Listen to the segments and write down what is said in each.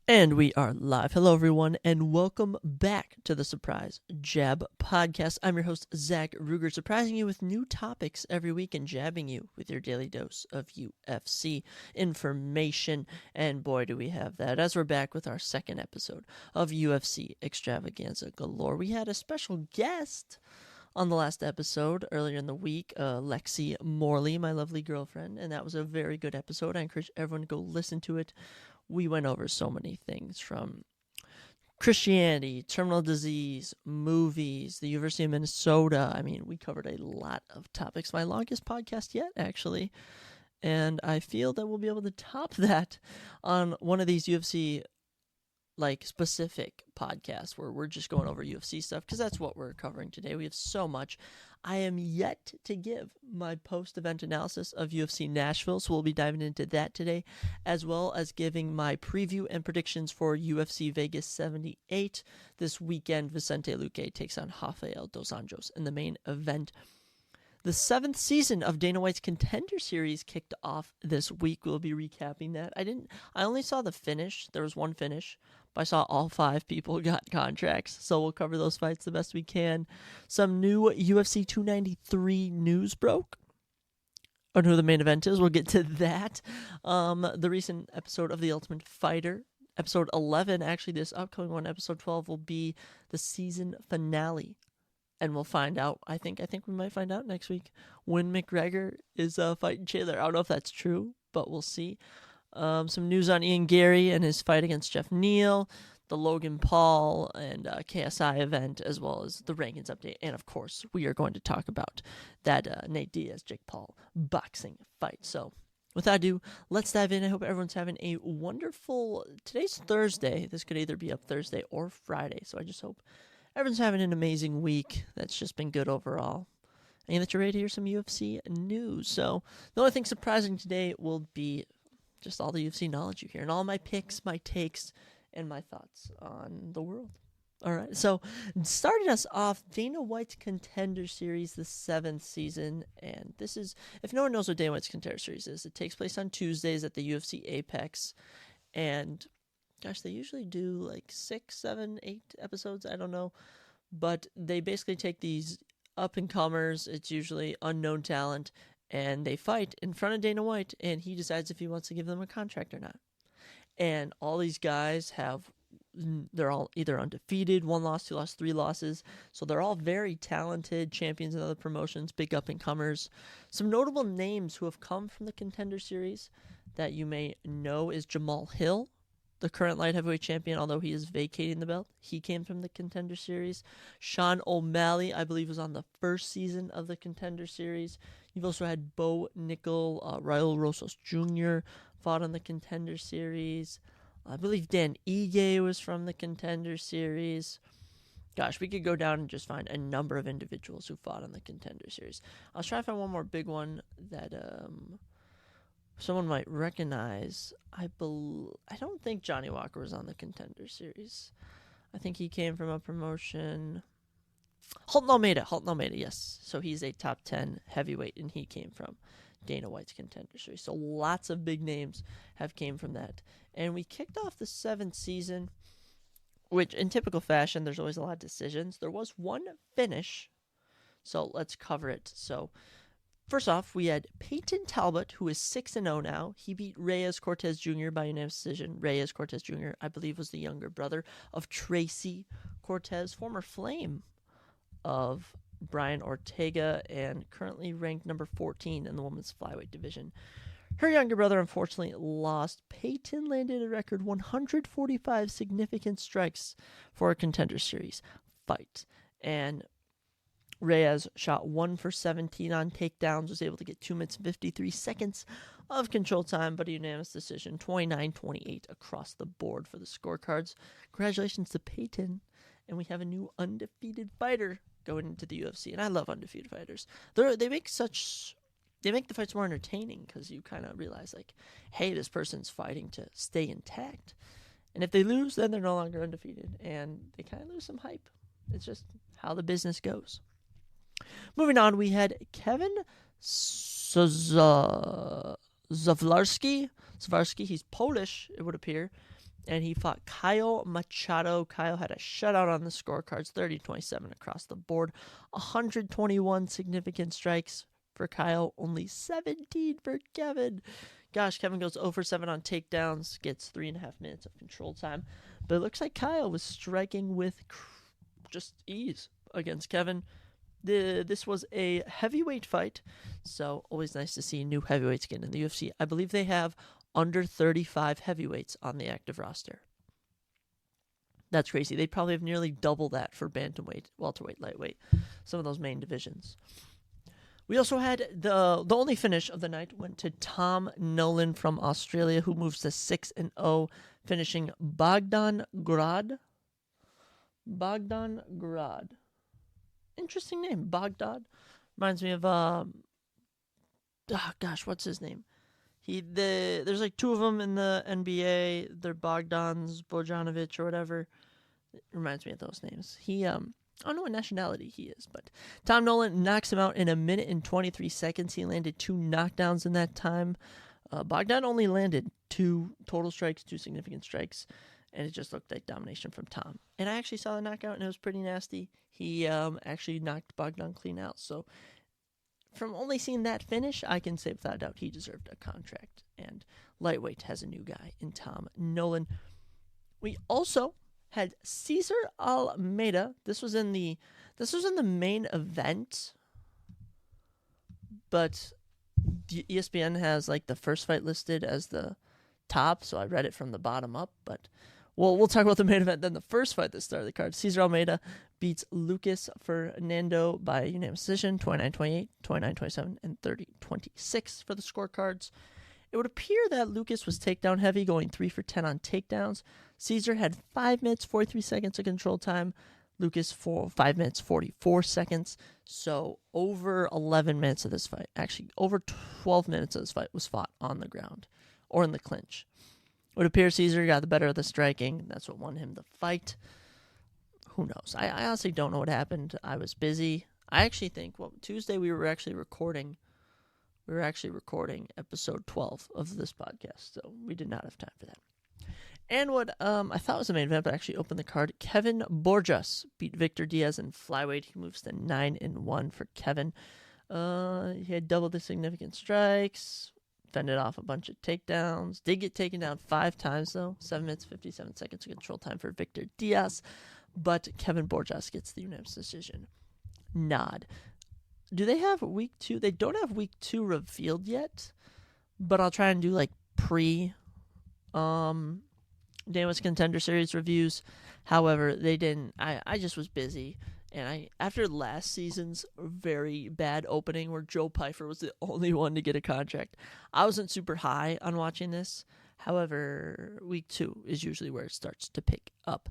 And we are live. Hello, everyone, and welcome back to the Surprise Jab Podcast. I'm your host, Zach Ruger, surprising you with new topics every week and jabbing you with your daily dose of UFC information. And boy, do we have that, as we're back with our second episode of UFC Extravaganza Galore. We had a special guest on the last episode earlier in the week, Lexi Morley, my lovely girlfriend, and that was a very good episode. I encourage everyone to go listen to it. We went over so many things, from Christianity, terminal disease, movies, the University of Minnesota. I mean, we covered a lot of topics. My longest podcast yet, actually. And I feel that we'll be able to top that on one of these UFC specific podcasts where we're just going over UFC stuff, because that's what we're covering today. We have so much. I am yet to give my post-event analysis of UFC Nashville, so we'll be diving into that today, as well as giving my preview and predictions for UFC Vegas 78. This weekend, Vicente Luque takes on Rafael dos Anjos in the main event. The 7th season of Dana White's Contender series kicked off this week. We'll be recapping that. I only saw the finish. There was one finish, but I saw all 5 people got contracts, so we'll cover those fights the best we can. Some new UFC 293 news broke on who the main event is. We'll get to that. The recent episode of The Ultimate Fighter, episode 11, actually this upcoming one, episode 12, will be the season finale. And we'll find out, I think we might find out next week, when McGregor is fighting Chandler. I don't know if that's true, but we'll see. Some news on Ian Gary and his fight against Jeff Neal, the Logan Paul and KSI event, as well as the rankings update. And, of course, we are going to talk about that Nate Diaz-Jake Paul boxing fight. So, without ado, let's dive in. I hope everyone's having a wonderful... Today's Thursday. This could either be up Thursday or Friday, so I just hope everyone's having an amazing week that's just been good overall, and that you're ready to hear some UFC news. So the only thing surprising today will be just all the UFC knowledge you hear, and all my picks, my takes, and my thoughts on the world. All right, so starting us off, Dana White's Contender Series, the 7th season, and this is, if no one knows what Dana White's Contender Series is, it takes place on Tuesdays at the UFC Apex, and gosh, they usually do 6, 7, 8 episodes. I don't know. But they basically take these up-and-comers, it's usually unknown talent, and they fight in front of Dana White, and he decides if he wants to give them a contract or not. And all these guys they're all either undefeated, 1 loss, 2 loss, 3 losses. So they're all very talented champions in other promotions, big up-and-comers. Some notable names who have come from the Contender Series that you may know is Jamal Hill, the current light heavyweight champion, although he is vacating the belt. He came from the Contender Series. Sean O'Malley, I believe, was on the first season of the Contender Series. You've also had Bo Nickel, Raul Rosas Jr. fought on the Contender Series. I believe Dan Ige was from the Contender Series. Gosh, we could go down and just find a number of individuals who fought on the Contender Series. I'll try to find one more big one that someone might recognize. I don't think Johnny Walker was on the Contender Series. I think he came from a promotion. Halton Almeida, yes. So he's a top 10 heavyweight, and he came from Dana White's Contender Series. So lots of big names have came from that. And we kicked off the 7th season, which in typical fashion, there's always a lot of decisions. There was one finish, so let's cover it. So first off, we had Peyton Talbot, who is 6-0 now. He beat Reyes Cortez Jr. by unanimous decision. Reyes Cortez Jr., I believe, was the younger brother of Tracy Cortez, former Flame of Brian Ortega, and currently ranked number 14 in the women's flyweight division. Her younger brother, unfortunately, lost. Peyton landed a record 145 significant strikes for a Contender Series fight. And Reyes shot 1 for 17 on takedowns, was able to get 2 minutes and 53 seconds of control time, but a unanimous decision, 29-28 across the board for the scorecards. Congratulations to Peyton, and we have a new undefeated fighter going into the UFC, and I love undefeated fighters. They make the fights more entertaining, because you kind of realize, hey, this person's fighting to stay intact, and if they lose, then they're no longer undefeated, and they kind of lose some hype. It's just how the business goes. Moving on, we had Kevin Zawlarski. He's Polish, it would appear. and he fought Kyle Machado. Kyle had a shutout on the scorecards, 30-27 across the board. 121 significant strikes for Kyle, only 17 for Kevin. Gosh, Kevin goes 0 for 7 on takedowns, gets 3.5 minutes of control time. But it looks like Kyle was striking with just ease against Kevin. This was a heavyweight fight, so always nice to see new heavyweights get in the UFC. I believe they have under 35 heavyweights on the active roster. That's crazy. They probably have nearly double that for bantamweight, welterweight, lightweight, some of those main divisions. We also had the only finish of the night went to Tom Nolan from Australia, who moves to 6-0, finishing Bogdan Grad. Bogdan Grad. Interesting name, Bogdan. Reminds me of what's his name? There's like two of them in the NBA. They're Bogdans, Bojanovic, or whatever. It reminds me of those names. I don't know what nationality he is, but Tom Nolan knocks him out in 1 minute and 23 seconds. He landed 2 knockdowns in that time. Bogdan only landed 2 total strikes, 2 significant strikes, and it just looked like domination from Tom. And I actually saw the knockout, and it was pretty nasty. He actually knocked Bogdan clean out. So from only seeing that finish, I can say without a doubt he deserved a contract. And lightweight has a new guy in Tom Nolan. We also had Cesar Almeida. This was in the main event, but ESPN has like the first fight listed as the top, so I read it from the bottom up. But we'll talk about the main event then. The first fight that started the card: Cesar Almeida beats Lucas Fernando by unanimous decision, 29-28, 29-27, and 30-26 for the scorecards. It would appear that Lucas was takedown heavy, going 3 for 10 on takedowns. Cesar had 5 minutes, 43 seconds of control time. Lucas 5 minutes, 44 seconds. So over 11 minutes of this fight, actually over 12 minutes of this fight was fought on the ground or in the clinch. It would appear Cesar got the better of the striking. That's what won him the fight. Who knows? I honestly don't know what happened. I was busy. I actually think, Tuesday we were actually recording. We were actually recording episode 12 of this podcast, so we did not have time for that. And what I thought was the main event, but actually opened the card, Kevin Borjas beat Victor Diaz in flyweight. He moves to 9-1 for Kevin. He had double the significant strikes, fended off a bunch of takedowns. Did get taken down 5 times, though. 7 minutes, 57 seconds of control time for Victor Diaz. But Kevin Borjas gets the unanimous decision nod. Do they have week 2? They don't have week 2 revealed yet, but I'll try and do like Dana's Contender Series reviews. However, they didn't. I just was busy, and after last season's very bad opening where Joe Pyfer was the only one to get a contract, I wasn't super high on watching this. However, week 2 is usually where it starts to pick up.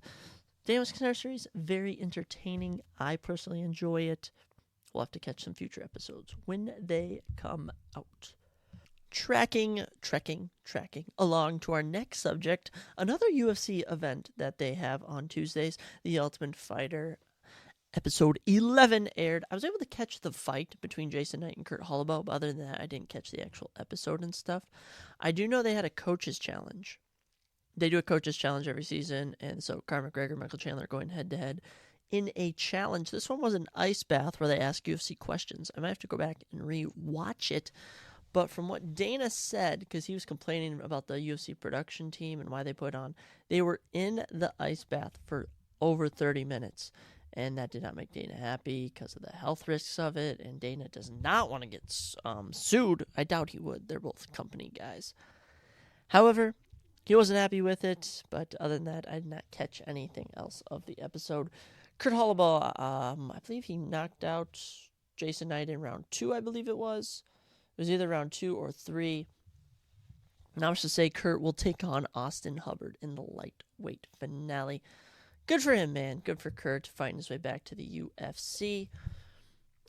Dana's Contender Series, very entertaining. I personally enjoy it. We'll have to catch some future episodes when they come out. Trekking along to our next subject, another UFC event that they have on Tuesdays, The Ultimate Fighter. Episode 11 aired. I was able to catch the fight between Jason Knight and Kurt Holloway, but other than that, I didn't catch the actual episode and stuff. I do know they had a coaches challenge. They do a coaches challenge every season, and so Conor McGregor, Michael Chandler are going head-to-head in a challenge. This one was an ice bath where they ask UFC questions. I might have to go back and re-watch it. But from what Dana said, because he was complaining about the UFC production team and why they put on, they were in the ice bath for over 30 minutes. And that did not make Dana happy because of the health risks of it. And Dana does not want to get sued. I doubt he would. They're both company guys. However, he wasn't happy with it. But other than that, I did not catch anything else of the episode. Kurt Holloway, I believe he knocked out Jason Knight in round 2, I believe it was. It was either round 2 or 3. Now I was to say Kurt will take on Austin Hubbard in the lightweight finale. Good for him, man. Good for Kurt fighting his way back to the UFC.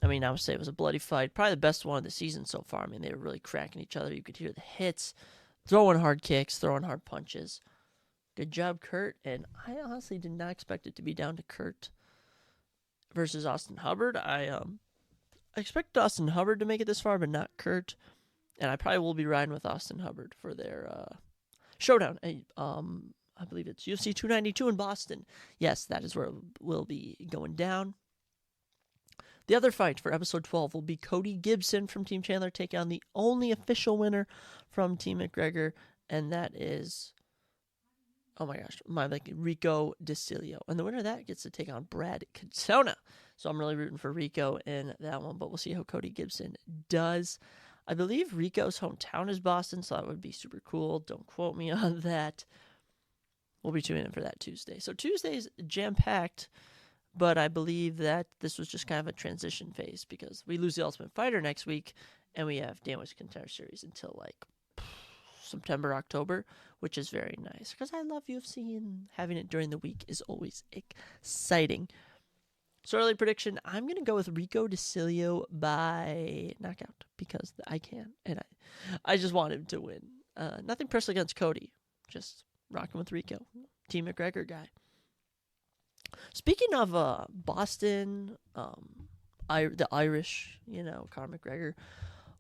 I mean, I would say it was a bloody fight. Probably the best one of the season so far. I mean, they were really cracking each other. You could hear the hits, throwing hard kicks, throwing hard punches. Good job, Kurt. And I honestly did not expect it to be down to Kurt versus Austin Hubbard. I expected Austin Hubbard to make it this far, but not Kurt. And I probably will be riding with Austin Hubbard for their showdown. I believe it's UFC 292 in Boston. Yes, that is where it will be going down. The other fight for episode 12 will be Cody Gibson from Team Chandler taking on the only official winner from Team McGregor, and that is, oh my gosh, Rico DeCilio. And the winner of that gets to take on Brad Katona. So I'm really rooting for Rico in that one, but we'll see how Cody Gibson does. I believe Rico's hometown is Boston, so that would be super cool. Don't quote me on that. We'll be tuning in for that Tuesday. So Tuesday's jam-packed, but I believe that this was just kind of a transition phase because we lose the Ultimate Fighter next week, and we have Danwich Contender Series until like September, October, which is very nice because I love UFC and having it during the week is always exciting. So early prediction, I'm going to go with Rico DeCilio by knockout because I can, and I just want him to win. Nothing personal against Cody, just rocking with Rico, Team McGregor guy. Speaking of Boston, the Irish, Conor McGregor,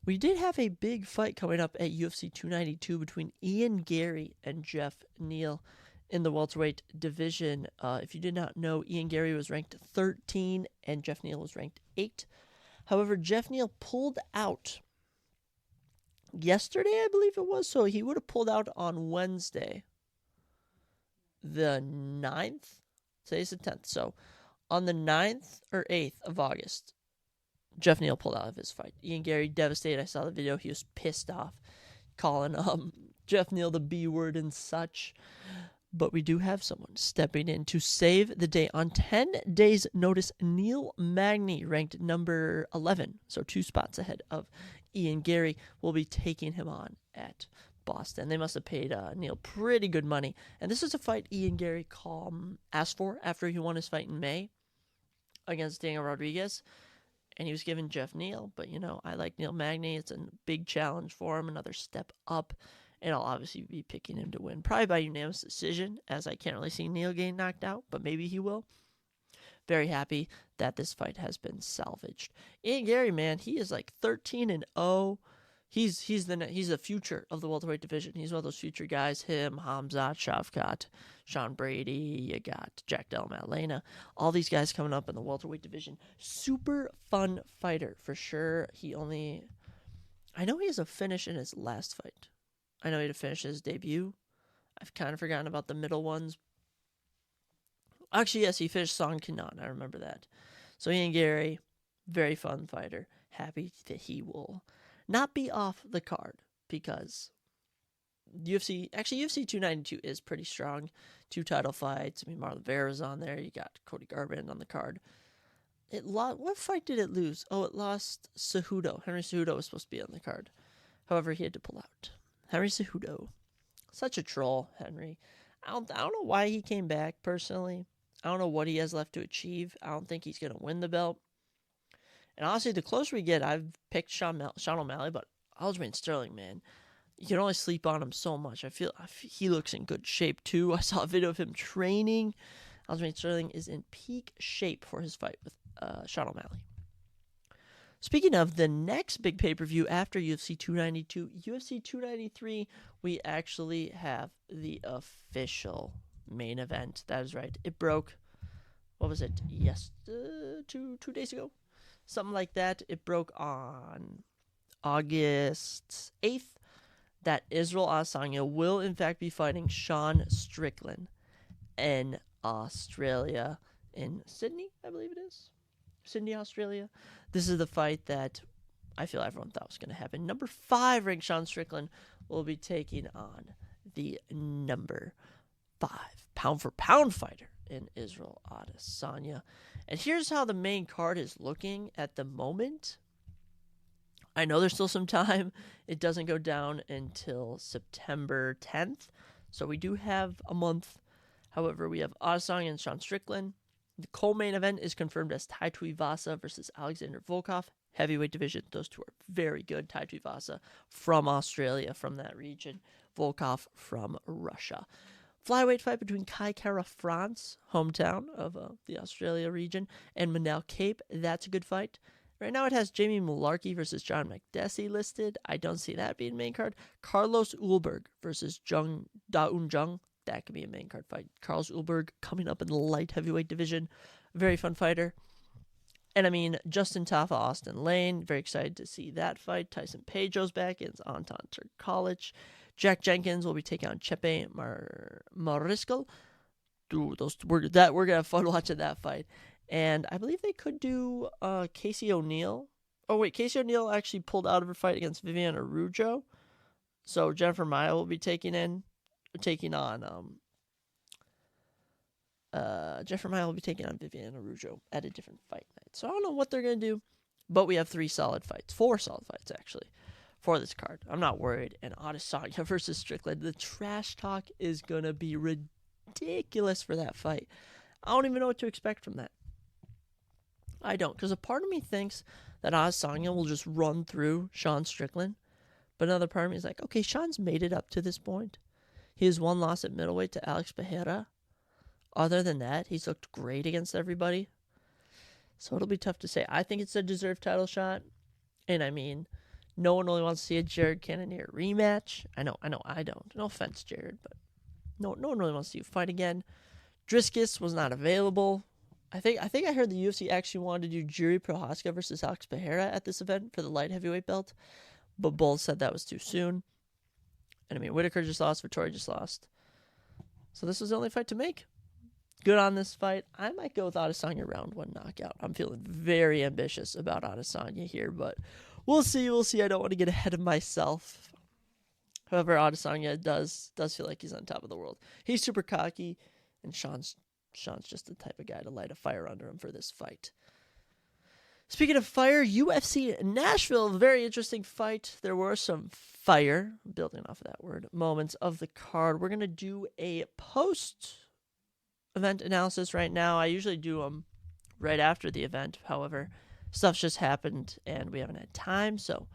we did have a big fight coming up at UFC 292 between Ian Gary and Jeff Neal in the welterweight division. If you did not know, Ian Gary was ranked 13 and Jeff Neal was ranked 8. However, Jeff Neal pulled out yesterday, I believe it was, so he would have pulled out on Wednesday, the 9th. Today's the 10th. So on the 9th or 8th of August, Jeff Neal pulled out of his fight. Ian Gary devastated. I saw the video. He was pissed off, calling Jeff Neal the B word and such. But we do have someone stepping in to save the day. On 10 days' notice, Neil Magny, ranked number 11, so 2 spots ahead of Ian Gary, will be taking him on at Boston. They must have paid Neil pretty good money. And this is a fight Ian Gary asked for after he won his fight in May against Daniel Rodriguez. And he was given Jeff Neal. But, I like Neil Magny. It's a big challenge for him, another step up. And I'll obviously be picking him to win, probably by unanimous decision, as I can't really see Neal getting knocked out, but maybe he will. Very happy that this fight has been salvaged. Ian Gary, man, he is like 13-0. He's the future of the welterweight division. He's one of those future guys. Him, Hamzat, Shavkat, Sean Brady. You got Jack Della Maddalena. All these guys coming up in the welterweight division. Super fun fighter for sure. I know he has a finish in his last fight. I know he had to finish his debut. I've kind of forgotten about the middle ones. Actually, yes, he finished Song Kenan. I remember that. So Ian Gary, very fun fighter. Happy that he will not be off the card because UFC 292 is pretty strong. 2 title fights. I mean, Marlon Vera's on there. You got Cody Garbrandt on the card. What fight did it lose? Oh, it lost Cejudo. Henry Cejudo was supposed to be on the card. However, he had to pull out. Henry Cejudo. Such a troll, Henry. I don't know why he came back, personally. I don't know what he has left to achieve. I don't think he's going to win the belt. And honestly, the closer we get, I've picked Sean O'Malley, but Aljamain Sterling, man, you can only sleep on him so much. I feel he looks in good shape, too. I saw a video of him training. Aljamain Sterling is in peak shape for his fight with Sean O'Malley. Speaking of the next big pay-per-view after UFC 292, UFC 293, we actually have the official main event. That is right. It broke, what was it, two days ago? Something like that. It broke on August 8th that Israel Adesanya will, in fact, be fighting Sean Strickland in Australia, in Sydney, I believe it is. Sydney, Australia. This is the fight that I feel everyone thought was going to happen. Number 5 ranked Sean Strickland will be taking on the number 5 pound-for-pound fighter in Israel Adesanya. And here's how the main card is looking at the moment. I know there's still some time. It doesn't go down until September 10th, so we do have a month. However, we have Adesanya and Sean Strickland. The co-main event is confirmed as Tai Tuivasa versus Alexander Volkov. Heavyweight division. Those two are very good. Tai Tuivasa from Australia, from that region. Volkov from Russia. Flyweight fight between Kai Kara France, hometown of the Australia region, and Manel Kape. That's a good fight. Right now it has Jamie Mularkey versus John McDessie listed. I don't see that being main card. Carlos Ulberg versus Da Un Jung. that could be a main card fight. Carlos Ulberg coming up in the light heavyweight division. Very fun fighter. And I mean, Justin Tafa, Austin Lane, very excited to see that fight. Tyson Pedro's back against Anton Turkalec. Jack Jenkins will be taking on Chepe Mariscal. Dude, we're gonna have fun watching that fight. And I believe they could do Casey O'Neill. Oh wait, Casey O'Neill actually pulled out of her fight against Viviane Araújo. So Jennifer Maia will be taking on Viviane Araújo at a different fight night. So I don't know what they're going to do, but we have 4 solid fights actually, for this card. I'm not worried. And Adesanya versus Strickland, the trash talk is going to be ridiculous for that fight. I don't even know what to expect from that. I don't, because a part of me thinks that Adesanya will just run through Sean Strickland, but another part of me is like, okay, Sean's made it up to this point. He has 1 loss at middleweight to Alex Pereira. Other than that, he's looked great against everybody. So it'll be tough to say. I think it's a deserved title shot. And I mean, no one really wants to see a Jared Cannonier rematch. I know I don't. No offense, Jared, but no one really wants to see you fight again. Driscus was not available. I think I heard the UFC actually wanted to do Jiri Prochazka versus Alex Pereira at this event for the light heavyweight belt, but both said that was too soon. And I mean, Whitaker just lost, Vettori just lost. So this was the only fight to make. Good on this fight. I might go with Adesanya round 1 knockout. I'm feeling very ambitious about Adesanya here, but we'll see. I don't want to get ahead of myself. However, Adesanya does feel like he's on top of the world. He's super cocky, and Sean's just the type of guy to light a fire under him for this fight. Speaking of fire, UFC Nashville, very interesting fight. There were some fire, building off of that word, moments of the card. We're going to do a post-event analysis right now. I usually do them right after the event. However, stuff's just happened, and we haven't had time, so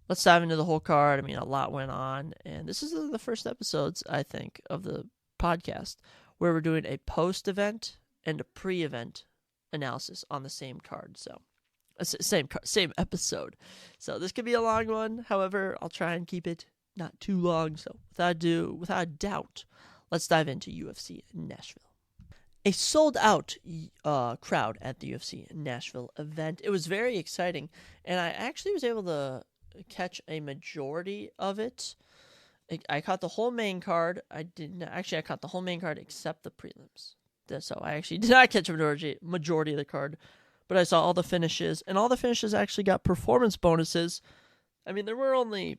let's dive into the whole card. I mean, a lot went on, and this is the first episodes, I think, of the podcast where we're doing a post-event and a pre-event analysis on the same card. So, same episode. So this could be a long one. However, I'll try and keep it not too long. So without doubt, let's dive into UFC Nashville. A sold-out crowd at the UFC Nashville event. It was very exciting, and I actually was able to catch a majority of it. I caught the whole main card. I caught the whole main card except the prelims. So I actually did not catch a majority of the card, but I saw all the finishes, and all the finishes actually got performance bonuses. I mean, there were only,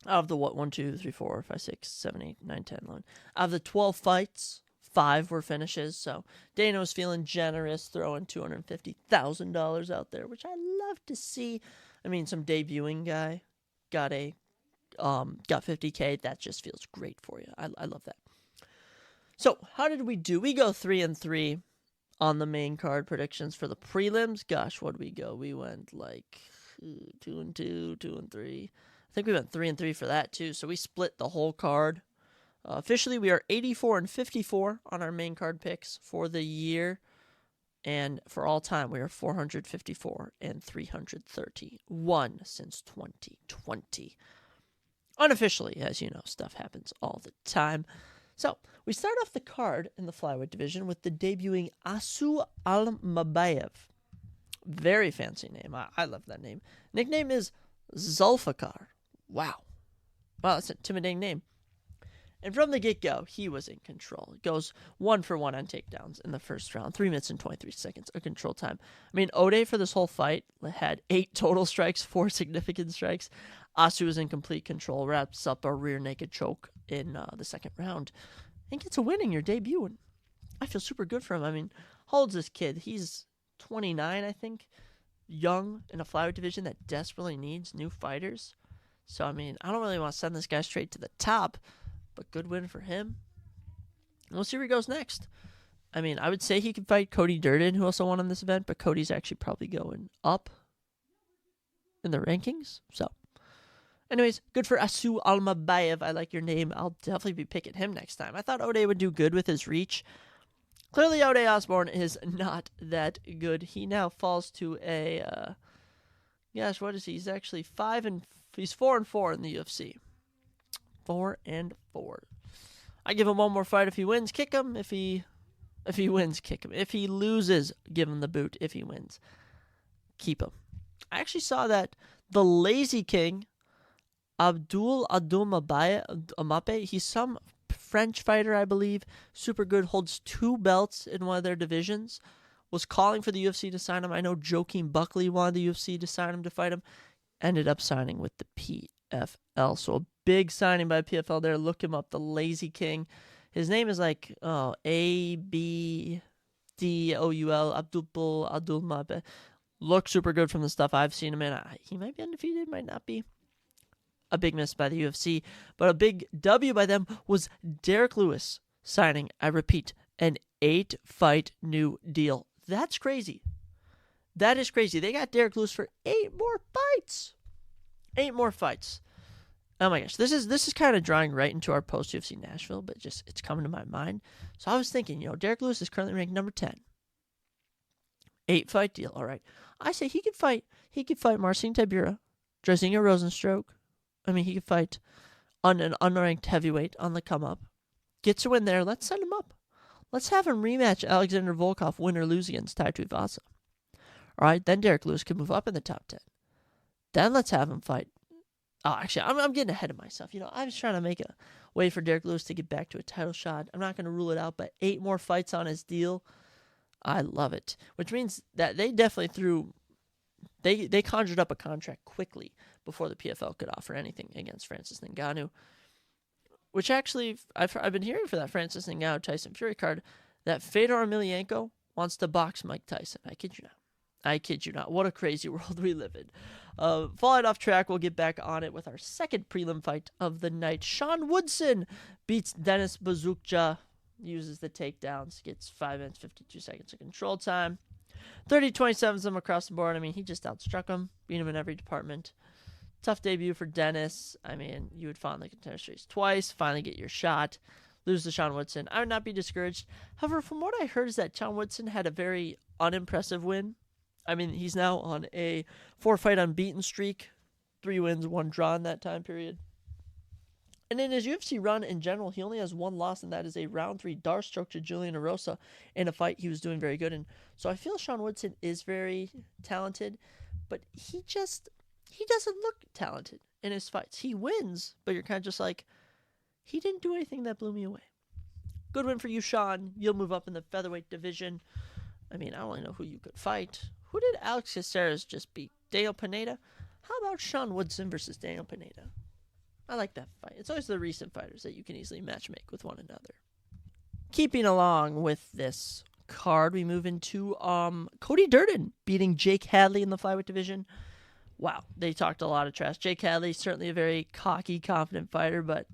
out of the 1, 2, 3, 4, 5, 6, 7, 8, 9, 10, 11. Out of the 12 fights, 5 were finishes. So Dana was feeling generous, throwing $250,000 out there, which I love to see. I mean, some debuting guy got $50K. That just feels great for you. I love that. So how did we do? We go 3-3 on the main card predictions for the prelims. Gosh, what did we go? We went like 2-2, 2-3. I think we went 3-3 for that too. So we split the whole card. Officially, we are 84-54 on our main card picks for the year. And for all time, we are 454-331 since 2020. Unofficially, as you know, stuff happens all the time. So, we start off the card in the flyweight division with the debuting Asu Almabayev. Very fancy name. I love that name. Nickname is Zulfikar. Wow, that's an intimidating name. And from the get-go, he was in control. It goes 1-for-1 on takedowns in the first round. 3 minutes and 23 seconds of control time. I mean, Ode for this whole fight had 8 total strikes, 4 significant strikes. Asu is in complete control, wraps up a rear naked choke in the second round, and gets a win in your debut. And I feel super good for him. I mean, how old's this kid? He's 29, I think. Young in a flyweight division that desperately needs new fighters. So, I mean, I don't really want to send this guy straight to the top, but good win for him. And we'll see where he goes next. I mean, I would say he could fight Cody Durden, who also won on this event, but Cody's actually probably going up in the rankings. So, anyways, good for Asu Almabayev. I like your name. I'll definitely be picking him next time. I thought Ode would do good with his reach. Clearly, Ode Osborne is not that good. He now falls to a, gosh, what is he? He's actually 4-4 in the UFC. 4-4. I give him one more fight. If he wins, kick him. If he wins, kick him. If he loses, give him the boot. If he wins, keep him. I actually saw that the Lazy King, Abdul Amape, he's some French fighter, I believe, super good, holds 2 belts in one of their divisions, was calling for the UFC to sign him. I know Joaquin Buckley wanted the UFC to sign him to fight him, ended up signing with the PFL. So a big signing by PFL there. Look him up, the Lazy King. His name is like Abdoul Abdul Mabe. Looks super good from the stuff I've seen him in. He might be undefeated, might not be. A big miss by the UFC, but a big W by them was Derek Lewis signing, I repeat, an 8-fight new deal. That's crazy. That is crazy. They got Derek Lewis for 8 more fights. 8 more fights. Oh my gosh, this is kind of drawing right into our post UFC Nashville, but just it's coming to my mind. So I was thinking, Derek Lewis is currently ranked number 10. 8-fight deal. All right. I say he could fight Marcin Tybura, Jairzinho Rosenstruck. I mean, he could fight on an unranked heavyweight on the come up. Gets a win there. Let's send him up. Let's have him rematch Alexander Volkov, win or lose against Tai Tuivasa. All right, then Derek Lewis can move up in the top 10. Then let's have him fight. Oh, actually, I'm getting ahead of myself. I was trying to make a way for Derek Lewis to get back to a title shot. I'm not going to rule it out, but 8 more fights on his deal. I love it. Which means that they definitely they conjured up a contract quickly before the PFL could offer anything against Francis Ngannou. Which actually, I've been hearing for that Francis Ngannou-Tyson Fury card that Fedor Emelianenko wants to box Mike Tyson. I kid you not. What a crazy world we live in. Falling off track, we'll get back on it with our second prelim fight of the night. Sean Woodson beats Denis Buzukja, uses the takedowns, gets 5 minutes, 52 seconds of control time. 30-27 him across the board. I mean, he just outstruck him, beat him in every department. Tough debut for Dennis. I mean, you would find the Contender Series twice, finally get your shot, lose to Sean Woodson. I would not be discouraged. However, from what I heard is that Sean Woodson had a very unimpressive win. I mean, he's now on a 4-fight unbeaten streak, 3 wins, 1 draw in that time period. And in his UFC run in general, he only has 1 loss, and that is a round 3 Dar stroke to Julian Erosa in a fight he was doing very good in. So I feel Sean Woodson is very talented, but he doesn't look talented in his fights. He wins, but you're kind of just like, he didn't do anything that blew me away. Good win for you, Sean. You'll move up in the featherweight division. I mean, I don't really know who you could fight. Who did Alex Caceres just beat? Daniel Pineda? How about Sean Woodson versus Daniel Pineda? I like that fight. It's always the recent fighters that you can easily matchmake with one another. Keeping along with this card, we move into Cody Durden beating Jake Hadley in the flyweight division. Wow, they talked a lot of trash. Jake Hadley, certainly a very cocky, confident fighter, but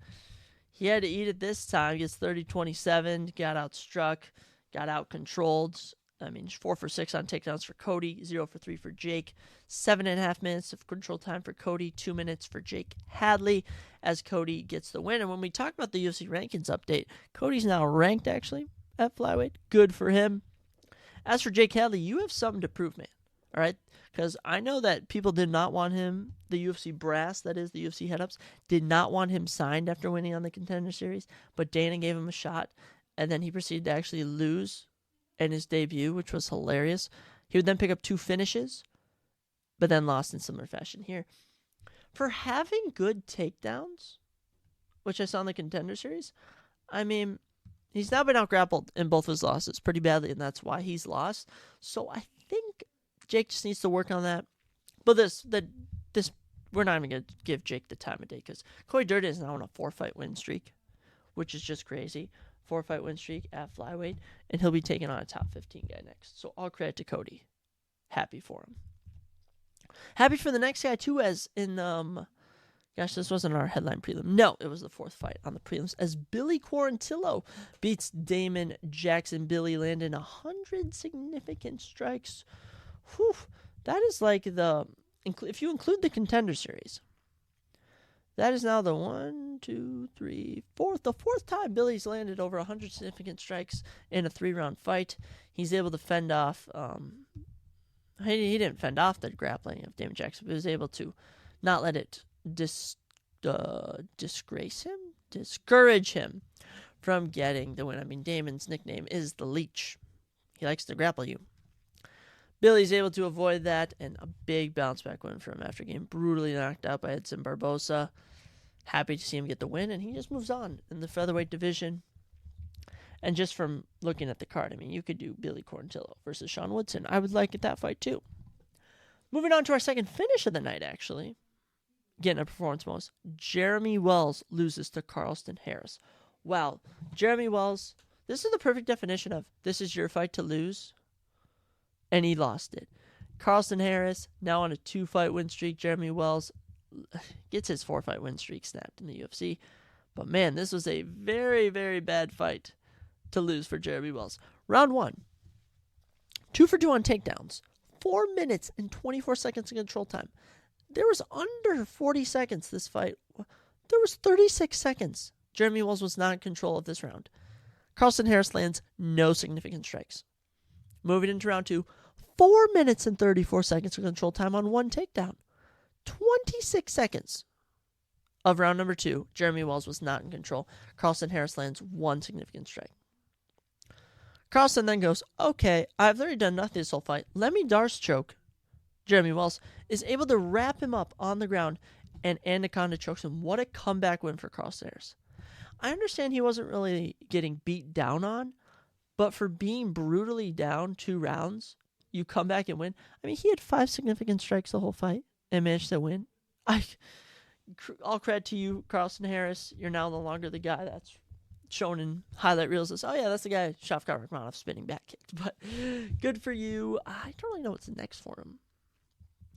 he had to eat it this time. He gets 30-27, got outstruck, got out-controlled. I mean, 4 for 6 on takedowns for Cody, 0 for 3 for Jake. 7.5 minutes of control time for Cody, 2 minutes for Jake Hadley as Cody gets the win. And when we talk about the UFC rankings update, Cody's now ranked, actually, at flyweight. Good for him. As for Jake Hadley, you have something to prove, man. All right? Because I know that people did not want him, the UFC brass, that is, the UFC head-ups, did not want him signed after winning on the Contender Series, but Dana gave him a shot, and then he proceeded to actually lose in his debut, which was hilarious. He would then pick up 2 finishes, but then lost in similar fashion here. For having good takedowns, which I saw in the Contender Series, I mean, he's now been out-grappled in both his losses pretty badly, and that's why he's lost. So I think Jake just needs to work on that. But this we're not even going to give Jake the time of day because Cody Durden is now on a 4-fight win streak, which is just crazy. 4-fight win streak at flyweight, and he'll be taking on a top 15 guy next. So all credit to Cody. Happy for him. Happy for the next guy too, as in gosh, this wasn't our headline prelim. No, it was the 4th fight on the prelims as Billy Quarantillo beats Damon Jackson. Billy landing 100 significant strikes. Whew, that is like if you include the Contender Series, that is now the 4th time Billy's landed over 100 significant strikes in a 3-round fight. He's able to fend off, he didn't fend off the grappling of Damon Jackson, but he was able to not let it discourage him from getting the win. I mean, Damon's nickname is the Leech. He likes to grapple you. Billy's able to avoid that, and a big bounce back win for him after getting brutally knocked out by Edson Barbosa. Happy to see him get the win, and he just moves on in the featherweight division. And just from looking at the card, I mean, you could do Billy Quarantillo versus Sean Woodson. I would like that fight too. Moving on to our second finish of the night, actually. Getting a performance bonus. Jeremy Wells loses to Carlston Harris. Wow. Jeremy Wells, this is the perfect definition of this is your fight to lose. And he lost it. Carlston Harris, now on a 2-fight win streak. Jeremy Wells gets his 4-fight win streak snapped in the UFC. But man, this was a very, very bad fight to lose for Jeremy Wells. Round 1. 2 for 2 on takedowns. 4 minutes and 24 seconds of control time. There was under 40 seconds this fight. There was 36 seconds. Jeremy Wells was not in control of this round. Carlston Harris lands no significant strikes. Moving into round 2, 4 minutes and 34 seconds of control time on 1 takedown. 26 seconds of round number 2, Jeremy Wells was not in control. Carlston Harris lands 1 significant strike. Carlston then goes, okay, I've already done nothing this whole fight. Let me Darce choke. Jeremy Wells is able to wrap him up on the ground, and Anaconda chokes him. What a comeback win for Carlston Harris. I understand he wasn't really getting beat down on, but for being brutally down 2 rounds, you come back and win. I mean, he had 5 significant strikes the whole fight and managed to win. All credit to you, Carlston Harris. You're now no longer the guy that's shown in highlight reels as, oh yeah, that's the guy Shavkat Rakhmonov spinning back kicked. But good for you. I don't really know what's next for him.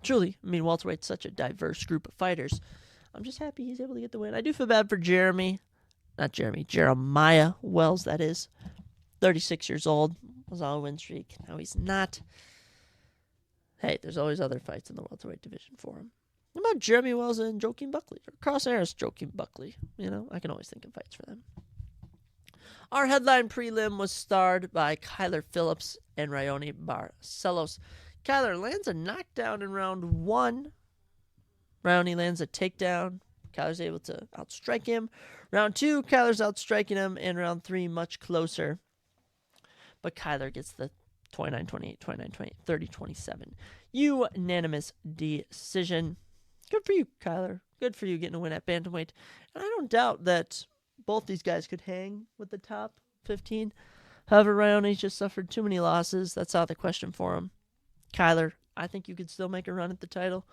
Truly, I mean, welterweight's such a diverse group of fighters. I'm just happy he's able to get the win. I do feel bad for Jeremiah Wells, that is. 36 years old, was on a win streak. Now he's not. Hey, there's always other fights in the welterweight division for him. What about Jeremy Wells and Joaquin Buckley? Or Carlston Harris, Joaquin Buckley. You know, I can always think of fights for them. Our headline prelim was starred by Kyler Phillips and Raoni Barcelos. Kyler lands a knockdown in round 1. Raoni lands a takedown. Kyler's able to outstrike him. Round 2, Kyler's outstriking him. And round 3, much closer. But Kyler gets the 29-28, 29-28, 30-27. Unanimous decision. Good for you, Kyler. Good for you getting a win at bantamweight. And I don't doubt that both these guys could hang with the top 15. However, Raoni's just suffered too many losses. That's out of the question for him. Kyler, I think you could still make a run at the title.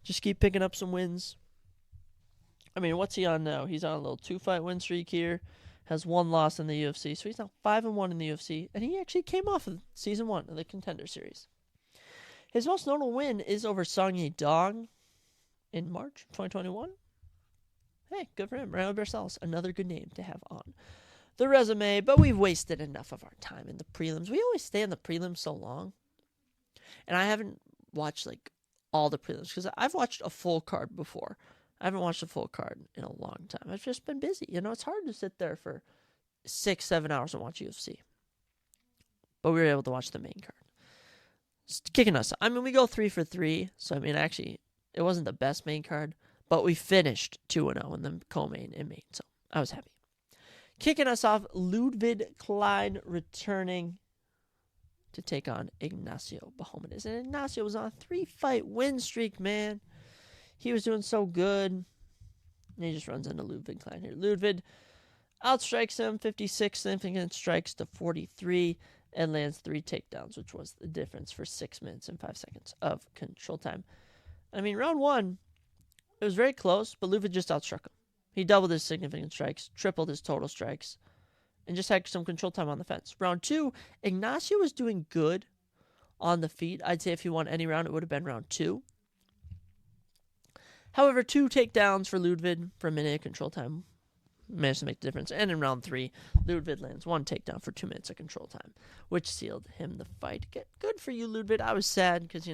Just keep picking up some wins. I mean, what's he on now? He's on a little 2-fight win streak here. Has 1 loss in the UFC. So he's now 5-1 in the UFC. And he actually came off of Season 1 of the Contender Series. His most notable win is over Song Yadong in March 2021. Hey, good for him. Raoni Barcelos, another good name to have on the resume. But we've wasted enough of our time in the prelims. We always stay in the prelims so long. And I haven't watched, all the prelims. Because I've watched a full card before. I haven't watched a full card in a long time. I've just been busy. You know, it's hard to sit there for 6-7 hours and watch UFC. But we were able to watch the main card. Just kicking us. I mean, we go 3 for 3. So, I mean, actually, it wasn't the best main card. But we finished 2-0 in the co-main and main. So, I was happy. Kicking us off, Ludwig Klein returning to take on Ignacio Bahamondes. And Ignacio was on a 3-fight win streak, man. He was doing so good. And he just runs into Ludwig Klein here. Ludwig outstrikes him 56 significant strikes to 43 and lands 3 takedowns, which was the difference for 6 minutes and 5 seconds of control time. I mean, round 1, it was very close, but Ludwig just outstruck him. He doubled his significant strikes, tripled his total strikes, and just had some control time on the fence. Round 2, Ignacio was doing good on the feet. I'd say if he won any round, it would have been round 2. However, 2 takedowns for Ludwig for a minute of control time managed to make the difference. And in round 3, Ludwig lands 1 takedown for 2 minutes of control time, which sealed him the fight. Good for you, Ludwig. I was sad because,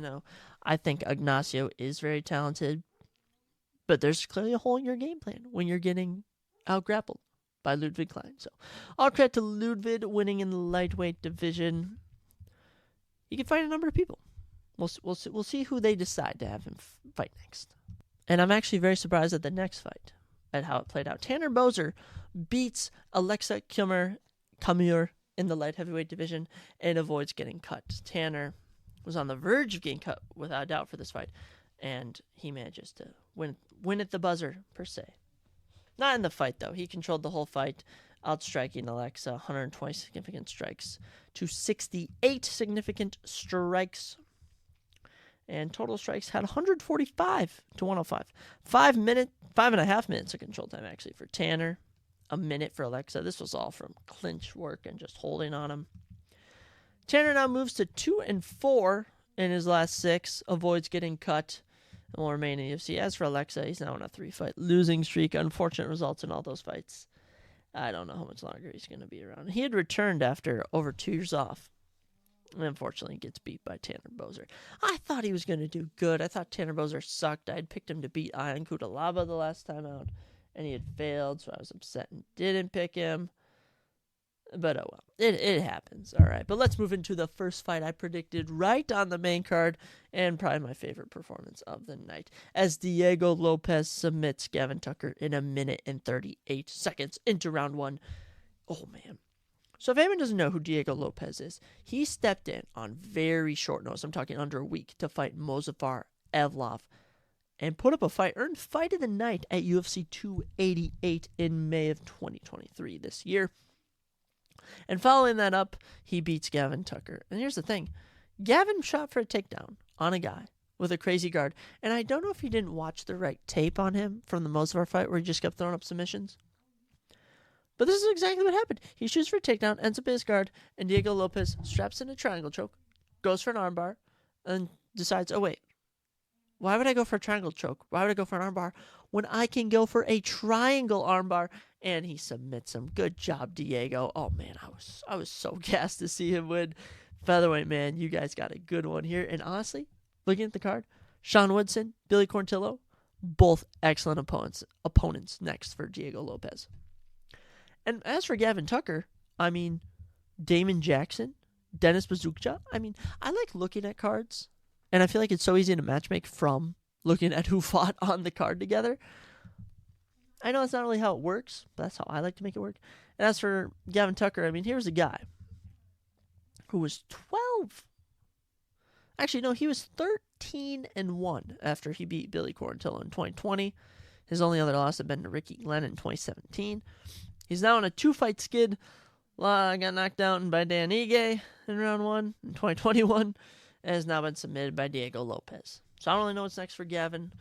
I think Ignacio is very talented. But there's clearly a hole in your game plan when you're getting out-grappled by Ludwig Klein. So, all credit to Ludwig winning in the lightweight division. He can fight a number of people. We'll see who they decide to have him fight next. And I'm actually very surprised at the next fight. at how it played out. Tanner Boser beats Alexa Kamur in the light heavyweight division and avoids getting cut. Tanner was on the verge of getting cut without a doubt for this fight, and he manages to win at the buzzer, per se. Not in the fight, though. He controlled the whole fight, outstriking Alexa 120 significant strikes to 68 significant strikes. And total strikes had 145 to 105. 5.5 minutes of control time, actually, for Tanner. A minute for Alexa. This was all from clinch work and just holding on him. Tanner now moves to 2-4 in his last 6, avoids getting cut, and will remain in the UFC. As for Alexa, he's now on a 3-fight losing streak. Unfortunate results in all those fights. I don't know how much longer he's going to be around. He had returned after over 2 years off. And unfortunately, gets beat by Tanner Boser. I thought he was going to do good. I thought Tanner Boser sucked. I had picked him to beat Ion Cutelaba the last time out, and he had failed, so I was upset and didn't pick him. But oh well, it happens. All right, but let's move into the first fight I predicted right on the main card, and probably my favorite performance of the night, as Diego Lopez submits Gavin Tucker in 1 minute and 38 seconds into round 1. Oh man. So if anyone doesn't know who Diego Lopez is, he stepped in on very short notice, I'm talking under a week, to fight Mozafar Evlov, and put up a fight, earned fight of the night at UFC 288 in May of 2023 this year. And following that up, he beats Gavin Tucker. And here's the thing. Gavin shot for a takedown on a guy with a crazy guard. And I don't know if he didn't watch the right tape on him from the Mozafar fight where he just kept throwing up submissions. But this is exactly what happened. He shoots for a takedown, ends up in his guard, and Diego Lopez straps in a triangle choke, goes for an armbar, and decides, oh wait, why would I go for a triangle choke? Why would I go for an armbar when I can go for a triangle armbar? And he submits him. Good job, Diego. Oh man, I was so gassed to see him win. Featherweight, man, you guys got a good one here. And honestly, looking at the card, Sean Woodson, Billy Corntillo, both excellent opponents next for Diego Lopez. And as for Gavin Tucker, I mean, Damon Jackson, Dennis Bazukja, I mean, I like looking at cards, and I feel like it's so easy to matchmake from looking at who fought on the card together. I know that's not really how it works, but that's how I like to make it work. And as for Gavin Tucker, I mean, here's a guy who was 12. Actually, no, he was 13-1 after he beat Billy Corntillo in 2020. His only other loss had been to Ricky Glenn in 2017. He's now on a 2-fight skid. Got knocked out by Dan Ige in round 1 in 2021, and has now been submitted by Diego Lopez. So I don't really know what's next for Gavin.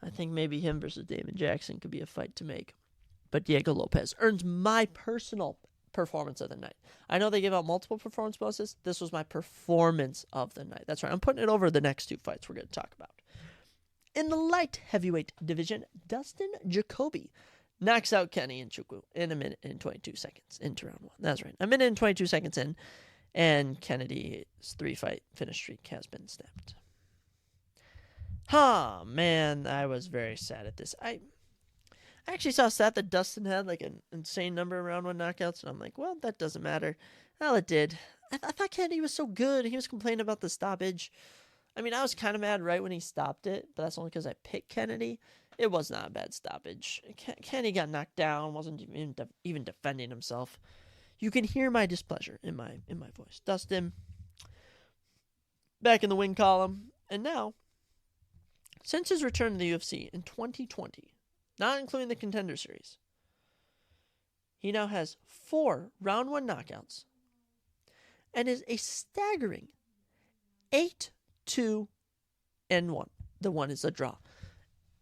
I think maybe him versus Damon Jackson could be a fight to make. But Diego Lopez earns my personal performance of the night. I know they give out multiple performance bonuses. This was my performance of the night. That's right. I'm putting it over the next 2 fights we're going to talk about. In the light heavyweight division, Dustin Jacoby knocks out Kenny Nchukwu in 1 minute and 22 seconds into round 1. That's right. 1 minute and 22 seconds in, and Kennedy's 3-fight finish streak has been snapped. Man, I was very sad at this. I actually saw a stat that Dustin had like an insane number of round 1 knockouts, and I'm like, well, that doesn't matter. Well, it did. I thought Kennedy was so good. He was complaining about the stoppage. I mean, I was kind of mad right when he stopped it, but that's only because I picked Kennedy. It was not a bad stoppage. Kennedy got knocked down, wasn't even defending himself. You can hear my displeasure in my voice. Dustin, back in the win column, and now, since his return to the UFC in 2020, not including the Contender series, he now has 4 round 1 knockouts and is a staggering 8-2-1. The one is a draw.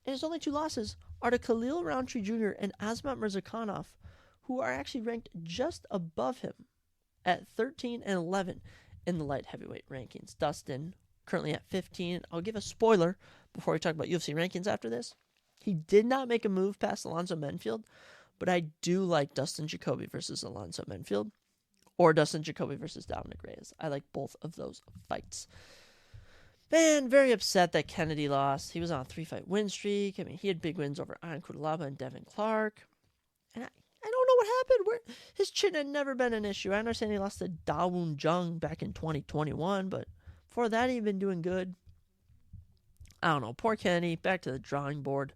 And his only 2 losses are to Khalil Roundtree Jr. and Azmat Mirzakhanov, who are actually ranked just above him at 13 and 11 in the light heavyweight rankings. Dustin, currently at 15. I'll give a spoiler before we talk about UFC rankings after this. He did not make a move past Alonzo Menfield, but I do like Dustin Jacoby versus Alonzo Menfield, or Dustin Jacoby versus Dominic Reyes. I like both of those fights. Man, very upset that Kennedy lost. He was on a 3-fight win streak. I mean, he had big wins over Ion Cutelaba and Devin Clark. And I don't know what happened. His chin had never been an issue. I understand he lost to Dawoon Jung back in 2021, but before that, he'd been doing good. I don't know. Poor Kennedy, back to the drawing board.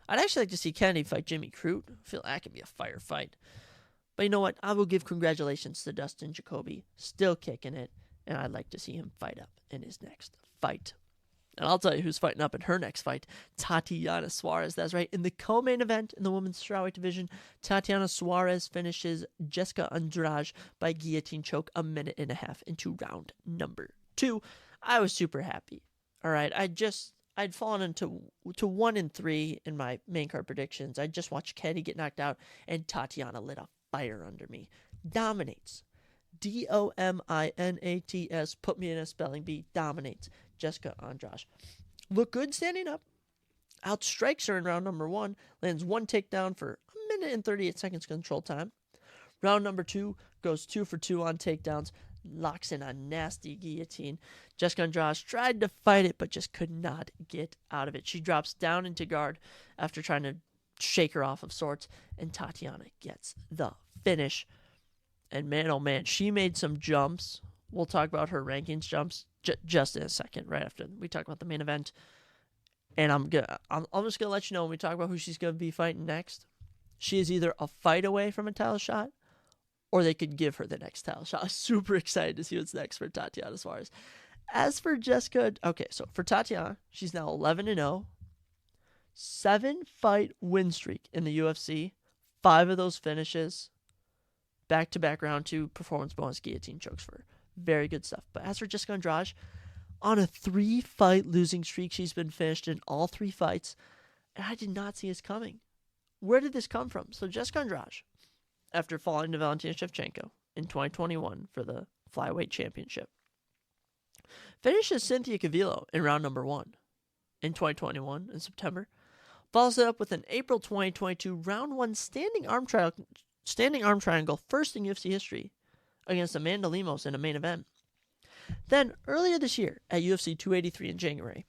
I'd actually like to see Kennedy fight Jimmy Crute. I feel that could be a fire fight. But you know what? I will give congratulations to Dustin Jacoby. Still kicking it. And I'd like to see him fight up in his next fight. And I'll tell you who's fighting up in her next fight. Tatiana Suarez. That's right. In the co-main event in the women's strawweight division, Tatiana Suarez finishes Jessica Andrade by guillotine choke 1.5 minutes into round number 2. I was super happy. All right. I'd fallen into 1-3 in my main card predictions. I just watched Kenny get knocked out, and Tatiana lit a fire under me. Dominates. Dominats. Put me in a spelling bee. Dominates Jessica Andrade. Looked good standing up. Outstrikes her in round number 1. Lands 1 takedown for 1 minute and 38 seconds control time. Round number 2 goes 2 for 2 on takedowns. Locks in a nasty guillotine. Jessica Andrade tried to fight it, but just could not get out of it. She drops down into guard after trying to shake her off of sorts, and Tatiana gets the finish. And man, oh man, she made some jumps. We'll talk about her rankings jumps just in a second, right after we talk about the main event. And I'm just gonna let you know when we talk about who she's gonna be fighting next. She is either a fight away from a title shot, or they could give her the next title shot. I'm super excited to see what's next for Tatiana Suarez. As for Jessica, okay, so for Tatiana, she's now 11-0, 7-fight win streak in the UFC, 5 of those finishes, back-to-back round 2 performance bonus guillotine chokes for her. Very good stuff. But as for Jessica Andrade, on a 3-fight losing streak, she's been finished in all 3 fights, and I did not see this coming. Where did this come from? So Jessica Andrade, after falling to Valentina Shevchenko in 2021 for the flyweight championship, finishes Cynthia Calvillo in round number 1 in 2021 in September. Follows it up with an April 2022 round 1 standing arm triangle, first in UFC history, against Amanda Lemos in a main event. Then, earlier this year, at UFC 283 in January,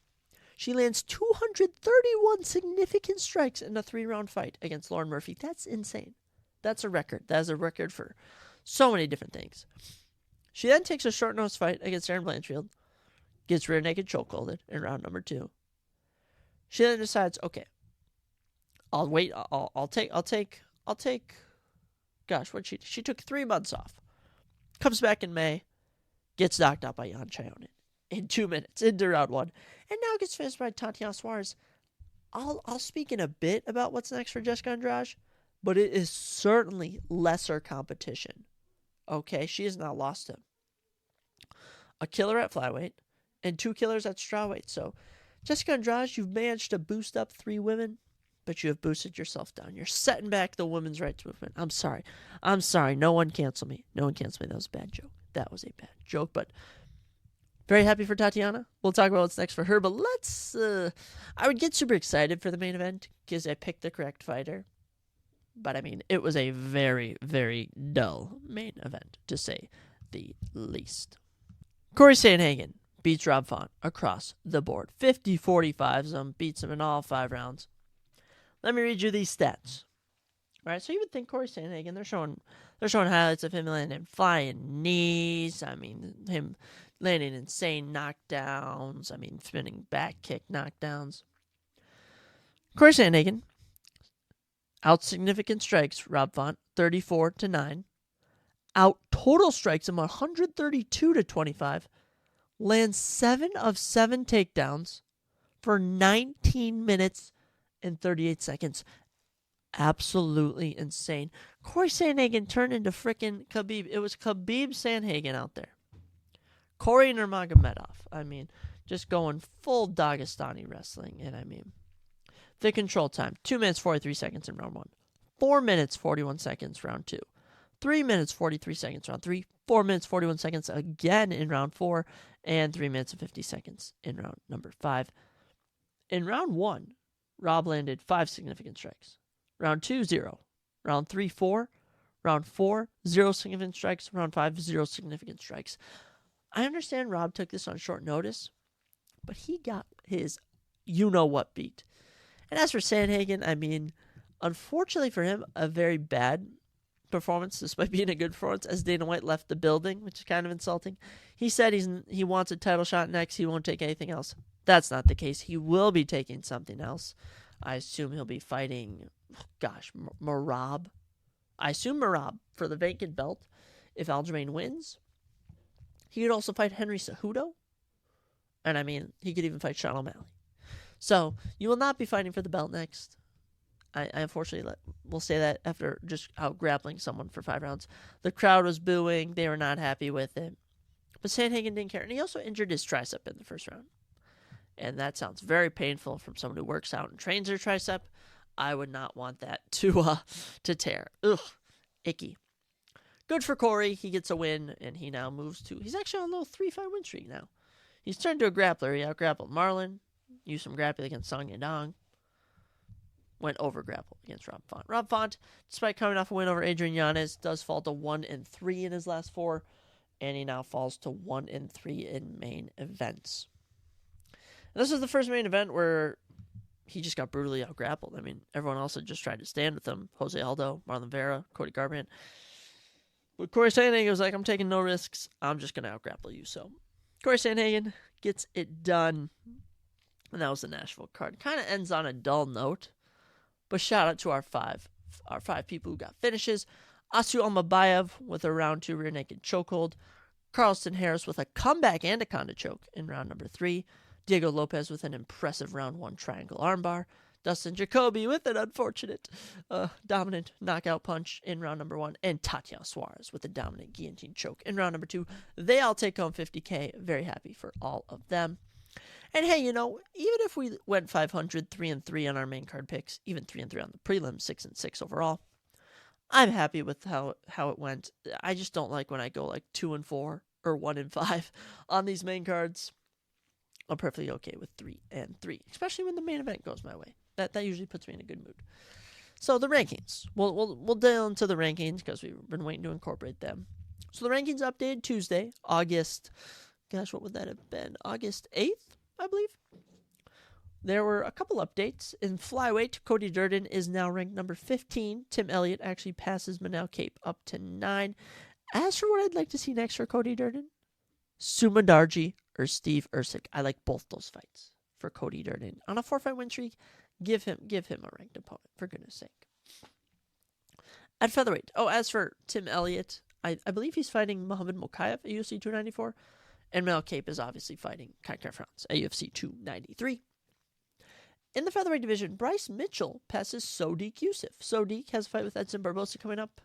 she lands 231 significant strikes in a 3-round fight against Lauren Murphy. That's insane. That's a record. That is a record for so many different things. She then takes a short notice fight against Erin Blanchfield, gets rear naked chokeholded in round number 2. She then decides, okay, I'll wait. I'll take. Gosh, she took 3 months off. Comes back in May, gets knocked out by Yan Chayonin in 2 minutes into round 1, and now gets finished by Tatiana Suarez. I'll speak in a bit about what's next for Jessica Andrade, but it is certainly lesser competition. Okay, she has now lost him. A killer at flyweight and 2 killers at strawweight. So, Jessica Andrade, you've managed to boost up 3 women, but you have boosted yourself down. You're setting back the women's rights movement. I'm sorry. No one cancel me. That was a bad joke. That was a bad joke, but very happy for Tatiana. We'll talk about what's next for her, but I would get super excited for the main event because I picked the correct fighter. But, I mean, it was a very, very dull main event, to say the least. Corey Sandhagen beats Rob Font across the board. 50-45s him, beats him in all 5 rounds. Let me read you these stats. All right, so you would think Corey Sandhagen, they're showing highlights of him landing flying knees. I mean, him landing insane knockdowns. I mean, spinning back kick knockdowns. Corey Sandhagen out significant strikes Rob Font 34-9. Out total strikes him 132-25. Lands 7 of 7 takedowns for 19 minutes and 38 seconds. Absolutely insane. Corey Sandhagen turned into frickin' Khabib. It was Khabib Sandhagen out there. Corey Nurmagomedov. I mean, just going full Dagestani wrestling. And I mean, the control time, 2 minutes 43 seconds in round 1. 4 minutes 41 seconds round 2. 3 minutes 43 seconds round 3. 4 minutes 41 seconds again in round 4. And 3 minutes and 50 seconds in round number 5. In round 1, Rob landed 5 significant strikes. Round 2, 0. Round 3, 4. Round 4, 0 significant strikes. Round 5, 0 significant strikes. I understand Rob took this on short notice, but he got his you-know-what beat. And as for Sandhagen, I mean, unfortunately for him, a very bad performance, despite being a good performance, as Dana White left the building, which is kind of insulting. He said he wants a title shot next. He won't take anything else. That's not the case. He will be taking something else. I assume he'll be fighting, Merab. I assume Merab for the vacant belt. If Aljamain wins, he could also fight Henry Cejudo. And I mean, he could even fight Sean O'Malley. So, you will not be fighting for the belt next. I unfortunately will say that after just out grappling someone for 5 rounds. The crowd was booing. They were not happy with it. But Sandhagen didn't care. And he also injured his tricep in the first round. And that sounds very painful from someone who works out and trains their tricep. I would not want that to tear. Ugh, icky. Good for Corey. He gets a win, and he now moves to... He's actually on a little 3-5 win streak now. He's turned to a grappler. He out-grappled Marlon. Used some grappling against Song Yadong. Went over grapple against Rob Font. Rob Font, despite coming off a win over Adrian Yanez, does fall to 1-3 in his last 4, and he now falls to 1-3 in main events. And this is the first main event where he just got brutally out grappled. I mean, everyone else had just tried to stand with him. Jose Aldo, Marlon Vera, Cody Garbrandt. But Corey Sandhagen was like, I'm taking no risks. I'm just going to out grapple you. So Corey Sandhagen gets it done. And that was the Nashville card. Kind of ends on a dull note. But shout out to our five people who got finishes. Asu Almabayev with a round 2 rear naked chokehold. Carlston Harris with a comeback anaconda choke in round number 3. Diego Lopez with an impressive round 1 triangle armbar. Dustin Jacoby with an unfortunate dominant knockout punch in round number 1. And Tatiana Suarez with a dominant guillotine choke in round number 2. They all take home $50K. Very happy for all of them. And hey, even if we went 500, 3-3 on our main card picks, even 3-3 on the prelim, 6-6 overall, I'm happy with how it went. I just don't like when I go like 2-4 or 1-5 on these main cards. I'm perfectly okay with 3-3, especially when the main event goes my way. That usually puts me in a good mood. So the rankings, we'll delve into the rankings because we've been waiting to incorporate them. So the rankings updated Tuesday, August. Gosh, what would that have been? August 8th, I believe. There were a couple updates. In flyweight, Cody Durden is now ranked number 15. Tim Elliott actually passes Manel Cape up to 9. As for what I'd like to see next for Cody Durden, Sumadarji or Steve Ercik. I like both those fights for Cody Durden. On a 4-fight win streak, give him a ranked opponent, for goodness sake. At featherweight, as for Tim Elliott, I believe he's fighting Muhammad Mokaev at UFC 294. And Manel Cape is obviously fighting Kai Kara-France at UFC 293. In the featherweight division, Bryce Mitchell passes Sodiq Yusuff. Sodiq has a fight with Edson Barbosa coming up.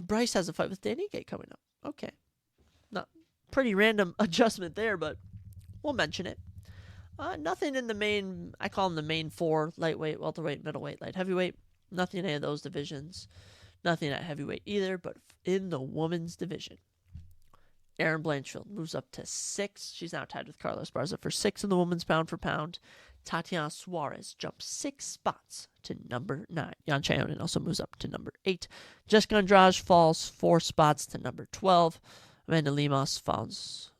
Bryce has a fight with Dan Ige coming up. Okay. Not pretty random adjustment there, but we'll mention it. Nothing in the main, I call them the main 4, lightweight, welterweight, middleweight, light heavyweight. Nothing in any of those divisions. Nothing at heavyweight either, but in the women's division. Erin Blanchfield moves up to 6. She's now tied with Carla Esparza for 6 in the women's pound for pound. Tatiana Suarez jumps 6 spots to number 9. Yan Chayonin also moves up to number 8. Jessica Andrade falls 4 spots to number 12. Amanda Lemos falls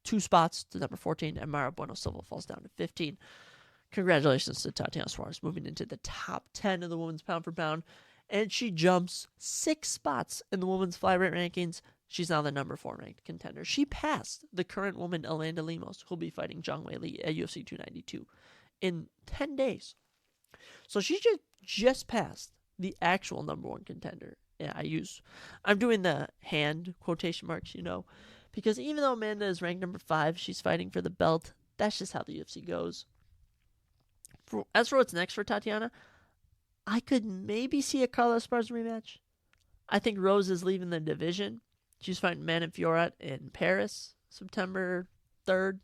2 spots to number 14. And Mara Bueno Silva falls down to 15. Congratulations to Tatiana Suarez moving into the top 10 of the women's pound for pound. And she jumps 6 spots in the women's flyweight rankings. She's now the number 4 ranked contender. She passed the current woman, Elanda Lemos, who'll be fighting Zhang Weili at UFC 292 in 10 days. So she just passed the actual number 1 contender. Yeah, I'm doing the hand quotation marks, because even though Amanda is ranked number 5, she's fighting for the belt. That's just how the UFC goes. As for what's next for Tatiana, I could maybe see a Carla Esparza rematch. I think Rose is leaving the division. She's fighting Manon Fiorot in Paris, September 3rd.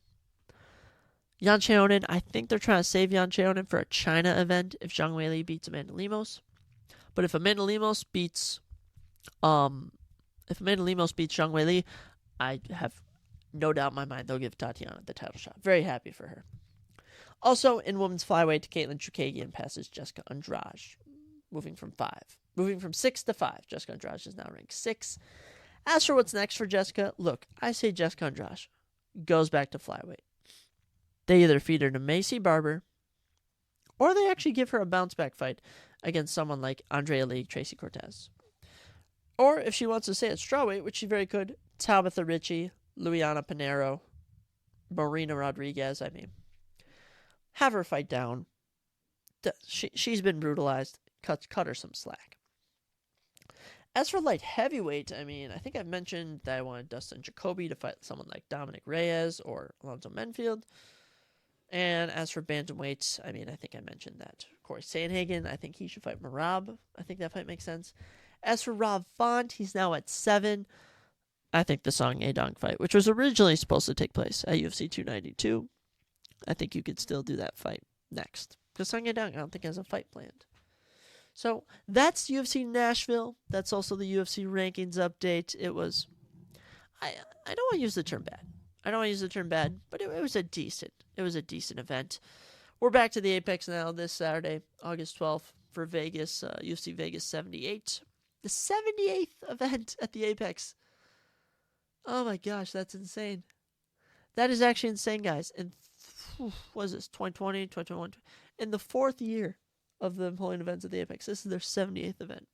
Yan Chayonin, I think they're trying to save Yan Chayonin for a China event if Zhang Weili beats Amanda Lemos. But if Amanda Lemos beats Zhang Weili, I have no doubt in my mind they'll give Tatiana the title shot. Very happy for her. Also, in women's flyweight, Caitlin Chookagian passes Jessica Andrade, moving from 6 to 5. Jessica Andrade is now ranked 6. As for what's next for Jessica, look, I say Jessica Andrade goes back to flyweight. They either feed her to Macy Barber, or they actually give her a bounce-back fight against someone like Andrea Lee, Tracy Cortez. Or, if she wants to stay at strawweight, which she very could, Tabitha Ritchie, Luiana Pinheiro, Marina Rodriguez, have her fight down. She's been brutalized. Cut her some slack. As for light heavyweight, I mean, I think I've mentioned that I wanted Dustin Jacoby to fight someone like Dominic Reyes or Alonzo Menfield. And as for bantamweights, I mean, I think I mentioned that Corey Sandhagen, I think he should fight Merab. I think that fight makes sense. As for Rob Font, he's now at 7. I think the Song Yadong fight, which was originally supposed to take place at UFC 292, I think you could still do that fight next. Because Song Yadong, I don't think has a fight planned. So that's UFC Nashville. That's also the UFC rankings update. It was, I don't want to use the term bad. But it was a decent event. We're back to the Apex now this Saturday, August 12th for Vegas, UFC Vegas 78. The 78th event at the Apex. Oh my gosh, that's insane. That is actually insane, guys. And what is this, 2020, 2021? In the 4th year of them holding events at the Apex. This is their 78th event.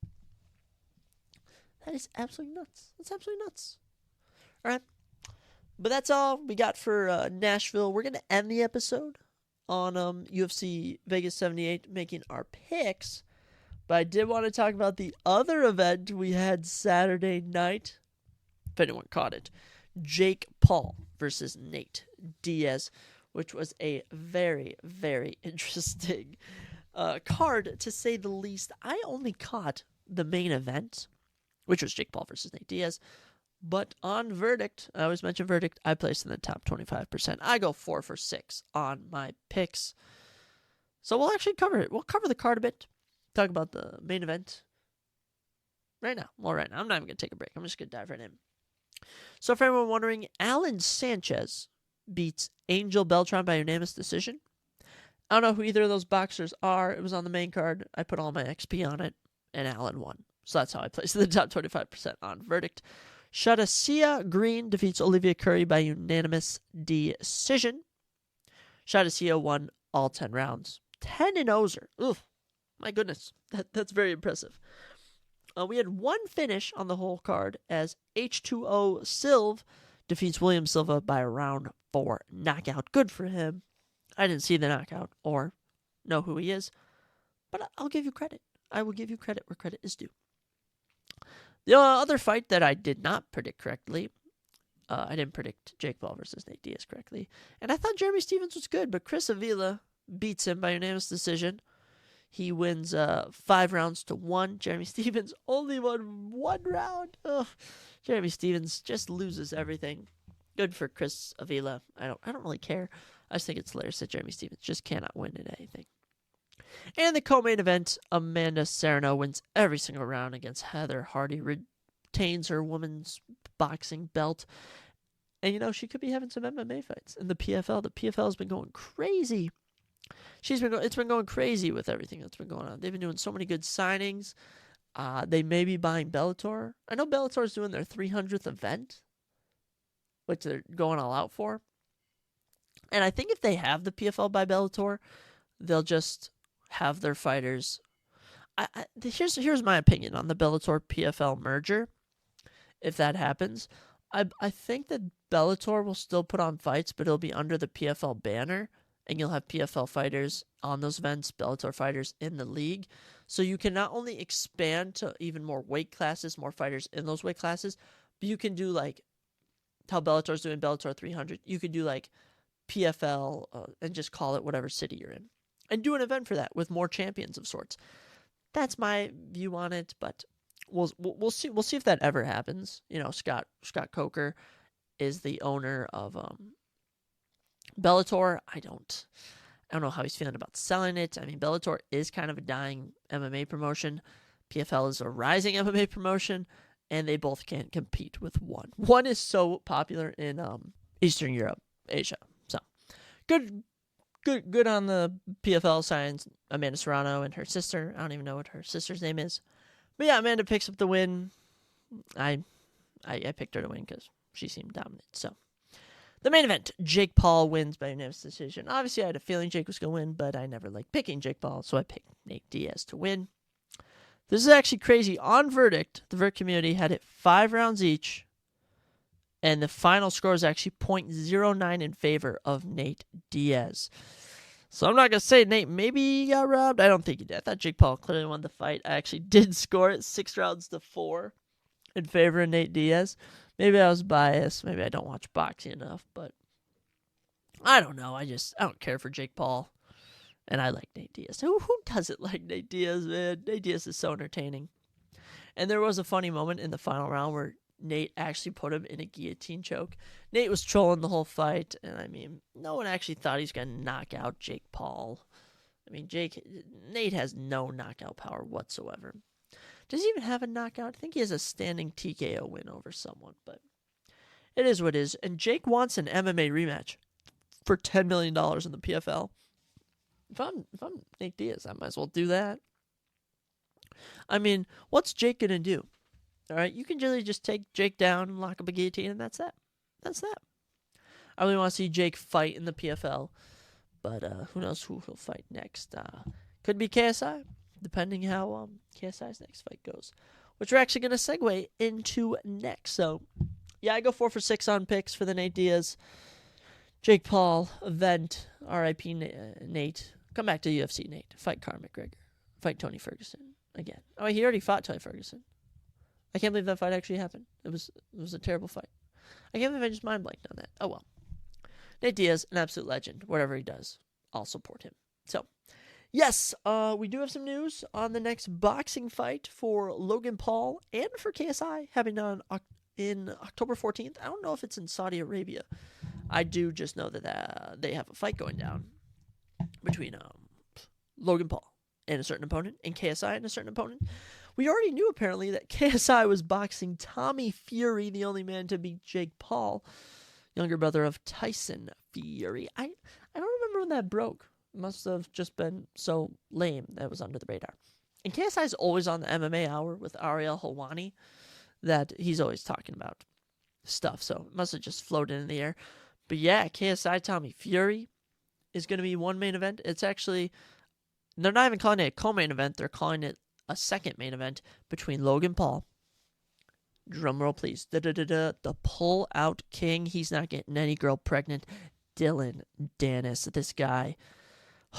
That is absolutely nuts. That's absolutely nuts. All right. But that's all we got for Nashville. We're going to end the episode on UFC Vegas 78, making our picks. But I did want to talk about the other event we had Saturday night, if anyone caught it. Jake Paul versus Nate Diaz, which was a very, very interesting card, to say the least. I only caught the main event, which was Jake Paul versus Nate Diaz. But on verdict, I always mention verdict, I placed in the top 25%. I go 4 for 6 on my picks. So we'll actually cover it. We'll cover the card a bit. Talk about the main event right now. Well, right now. I'm not even going to take a break. I'm just going to dive right in. So for anyone wondering, Alan Sanchez beats Angel Beltran by unanimous decision. I don't know who either of those boxers are. It was on the main card. I put all my XP on it, and Alan won. So that's how I placed in the top 25% on verdict. Shadasia Green defeats Olivia Curry by unanimous decision. Shadasia won all 10 rounds. 10-0. Oof. My goodness. That's very impressive. We had one finish on the whole card as H2O Silv defeats William Silva by a round 4 knockout. Good for him. I didn't see the knockout or know who he is, but I'll give you credit. I will give you credit where credit is due. The other fight that I did not predict correctly, I didn't predict Jake Paul versus Nate Diaz correctly, and I thought Jeremy Stephens was good, but Chris Avila beats him by unanimous decision. He wins 5 rounds to 1. Jeremy Stephens only won 1 round. Ugh. Jeremy Stephens just loses everything. Good for Chris Avila. I don't really care. I just think it's hilarious that Jeremy Stephens just cannot win at anything. And the co-main event, Amanda Serrano wins every single round against Heather Hardy, retains her women's boxing belt. And, you know, she could be having some MMA fights in the PFL. The PFL has been going crazy. It's been going crazy with everything that's been going on. They've been doing so many good signings. They may be buying Bellator. I know Bellator's doing their 300th event, which they're going all out for. And I think if they have the PFL by Bellator, they'll just have their fighters. Here's my opinion on the Bellator PFL merger. If that happens, I think that Bellator will still put on fights, but it'll be under the PFL banner, and you'll have PFL fighters on those events, Bellator fighters in the league. So you can not only expand to even more weight classes, more fighters in those weight classes, but you can do like how Bellator's doing Bellator 300. You could do like PFL and just call it whatever city you're in, and do an event for that with more champions of sorts. That's my view on it, but we'll see. We'll see if that ever happens. You know, Scott Coker is the owner of Bellator. I don't know how he's feeling about selling it. I mean, Bellator is kind of a dying MMA promotion. PFL is a rising MMA promotion, and they both can't compete with one. One is so popular in Eastern Europe, Asia. So good on the PFL signs Amanda Serrano and her sister. I don't even know what her sister's name is. But yeah, Amanda picks up the win. I picked her to win because she seemed dominant. So the main event, Jake Paul wins by unanimous decision. Obviously, I had a feeling Jake was going to win, but I never liked picking Jake Paul, so I picked Nate Diaz to win. This is actually crazy. On verdict, the verdict community had it 5 rounds each, and the final score is actually .09 in favor of Nate Diaz. So I'm not going to say Nate maybe got robbed. I don't think he did. I thought Jake Paul clearly won the fight. I actually did score it 6-4 in favor of Nate Diaz. Maybe I was biased. Maybe I don't watch boxing enough, but I don't know. I don't care for Jake Paul, and I like Nate Diaz. Who doesn't like Nate Diaz, man? Nate Diaz is so entertaining. And there was a funny moment in the final round where Nate actually put him in a guillotine choke. Nate was trolling the whole fight, and I mean, no one actually thought he was going to knock out Jake Paul. I mean, Nate has no knockout power whatsoever. Does he even have a knockout? I think he has a standing TKO win over someone, but it is what it is. And Jake wants an MMA rematch for $10 million in the PFL. If I'm Nate Diaz, I might as well do that. I mean, what's Jake going to do? All right, you can really just take Jake down and lock up a guillotine, and that's that. That's that. I really want to see Jake fight in the PFL, but who knows who he'll fight next. Could be KSI, depending how KSI's next fight goes, which we're actually going to segue into next. So, yeah, I go 4 for 6 on picks for the Nate Diaz, Jake Paul event. RIP Nate. Come back to UFC Nate. Fight Conor McGregor. Fight Tony Ferguson again. Oh, he already fought Tony Ferguson. I can't believe that fight actually happened. It was a terrible fight. I can't believe I just mind blanked on that. Oh well. Nate Diaz, an absolute legend. Whatever he does, I'll support him. So, yes, we do have some news on the next boxing fight for Logan Paul and for KSI happening in October 14th. I don't know if it's in Saudi Arabia. I do just know that they have a fight going down between Logan Paul and a certain opponent, and KSI and a certain opponent. We already knew, apparently, that KSI was boxing Tommy Fury, the only man to beat Jake Paul, younger brother of Tyson Fury. I don't remember when that broke. It must have just been so lame that it was under the radar. And KSI's always on the MMA Hour with Ariel Helwani, that he's always talking about stuff, so it must have just floated in the air. But yeah, KSI Tommy Fury is going to be one main event. It's actually, they're not even calling it a co-main event, they're calling it a second main event between Logan Paul, drumroll please, the pull-out king, he's not getting any girl pregnant, Dylan Dennis, this guy.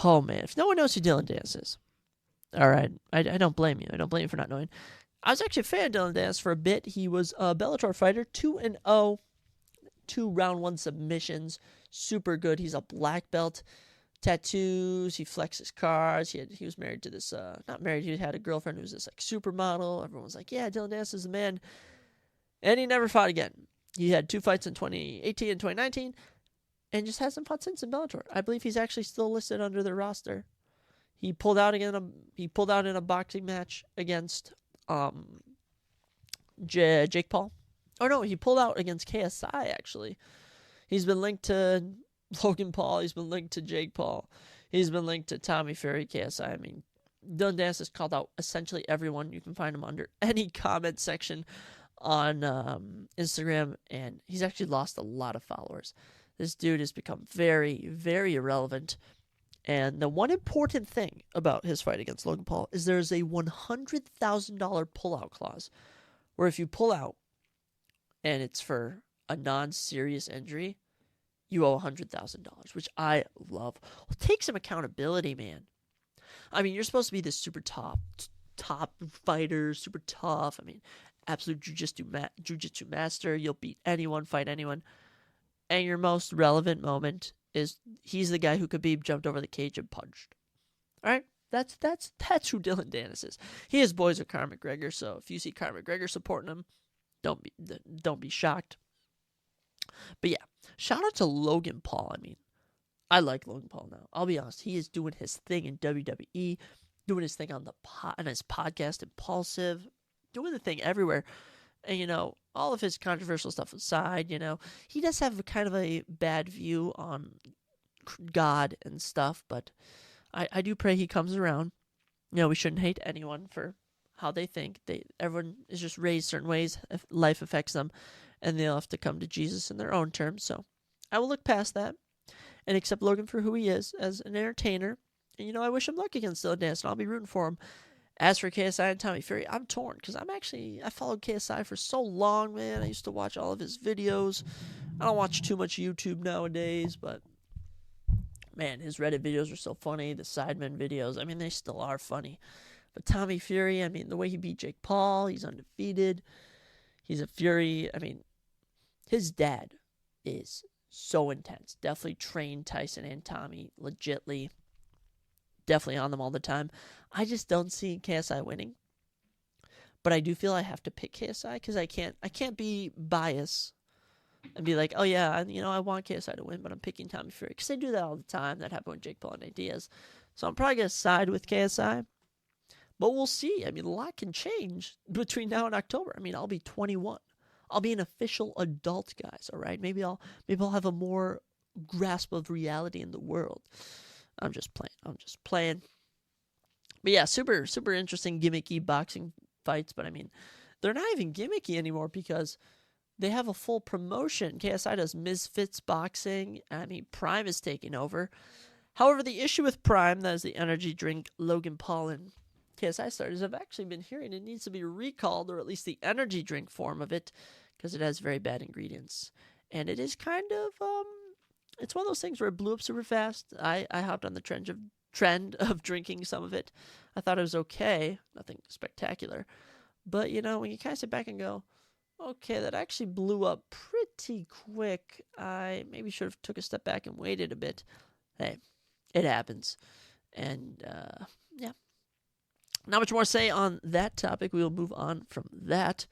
Oh man, if no one knows who Dylan Dennis is, alright, I don't blame you. I don't blame you for not knowing. I was actually a fan of Dylan Dennis for a bit. He was a Bellator fighter, 2-0, 2 round 1 submissions, super good. He's a black belt. Tattoos, he flexes cars. He was married to this, not married, he had a girlfriend who was this like supermodel. Everyone was like, yeah, Dylan Dennis is the man. And he never fought again. He had 2 fights in 2018 and 2019, and just hasn't fought since in Bellator. I believe he's actually still listed under their roster. He pulled out in a boxing match against Jake Paul. Oh no, he pulled out against KSI actually. He's been linked to Logan Paul, he's been linked to Jake Paul, he's been linked to Tommy Fury, KSI. I mean, Dylan Dennis has called out essentially everyone. You can find him under any comment section on Instagram, and he's actually lost a lot of followers. This dude has become very, very irrelevant. And the one important thing about his fight against Logan Paul is there's a $100,000 pullout clause, where if you pull out and it's for a non-serious injury, you owe $100,000, which I love. Well, take some accountability, man. I mean, you're supposed to be this super top fighter, super tough. I mean, absolute jiu-jitsu master. You'll beat anyone, fight anyone. And your most relevant moment is he's the guy who could be jumped over the cage and punched. All right? That's who Dylan Dennis is. He is boys with Conor McGregor, so if you see Conor McGregor supporting him, don't be shocked. But yeah, shout out to Logan Paul. I mean, I like Logan Paul now. I'll be honest, he is doing his thing in WWE, doing his thing on his podcast, Impulsive, doing the thing everywhere. And, you know, all of his controversial stuff aside, you know, he does have kind of a bad view on God and stuff, but I do pray he comes around. You know, we shouldn't hate anyone for how they think. Everyone is just raised certain ways. If life affects them, and they'll have to come to Jesus in their own terms. So I will look past that and accept Logan for who he is as an entertainer. And, you know, I wish him luck against Dylan Dennis, and I'll be rooting for him. As for KSI and Tommy Fury, I'm torn because I followed KSI for so long, man. I used to watch all of his videos. I don't watch too much YouTube nowadays, but Man, his Reddit videos are so funny. The Sidemen videos, I mean, they still are funny. But Tommy Fury, I mean, the way he beat Jake Paul, he's undefeated. He's a Fury. I mean, his dad is so intense. Definitely trained Tyson and Tommy legitly. Definitely on them all the time. I just don't see KSI winning. But I do feel I have to pick KSI because I can't be biased and be like, oh yeah, I want KSI to win, but I'm picking Tommy Fury because they do that all the time. That happened with Jake Paul and Diaz. So I'm probably gonna side with KSI, but we'll see. I mean, a lot can change between now and October. I mean, I'll be 21. I'll be an official adult, guys. All right, maybe I'll have a more grasp of reality in the world. I'm just playing. But yeah, super super interesting gimmicky boxing fights. But I mean, they're not even gimmicky anymore because they have a full promotion. KSI does Misfits Boxing. I mean, Prime is taking over. However, the issue with Prime, that is the energy drink Logan Paul and KSI starters, I've actually been hearing it needs to be recalled, or at least the energy drink form of it, because it has very bad ingredients. And it is kind of, it's one of those things where it blew up super fast. I hopped on the trend of drinking some of it. I thought it was okay. Nothing spectacular. But, when you kind of sit back and go, okay, that actually blew up pretty quick. I maybe should have took a step back and waited a bit. Hey, it happens. And, yeah. Not much more to say on that topic. We will move on from that.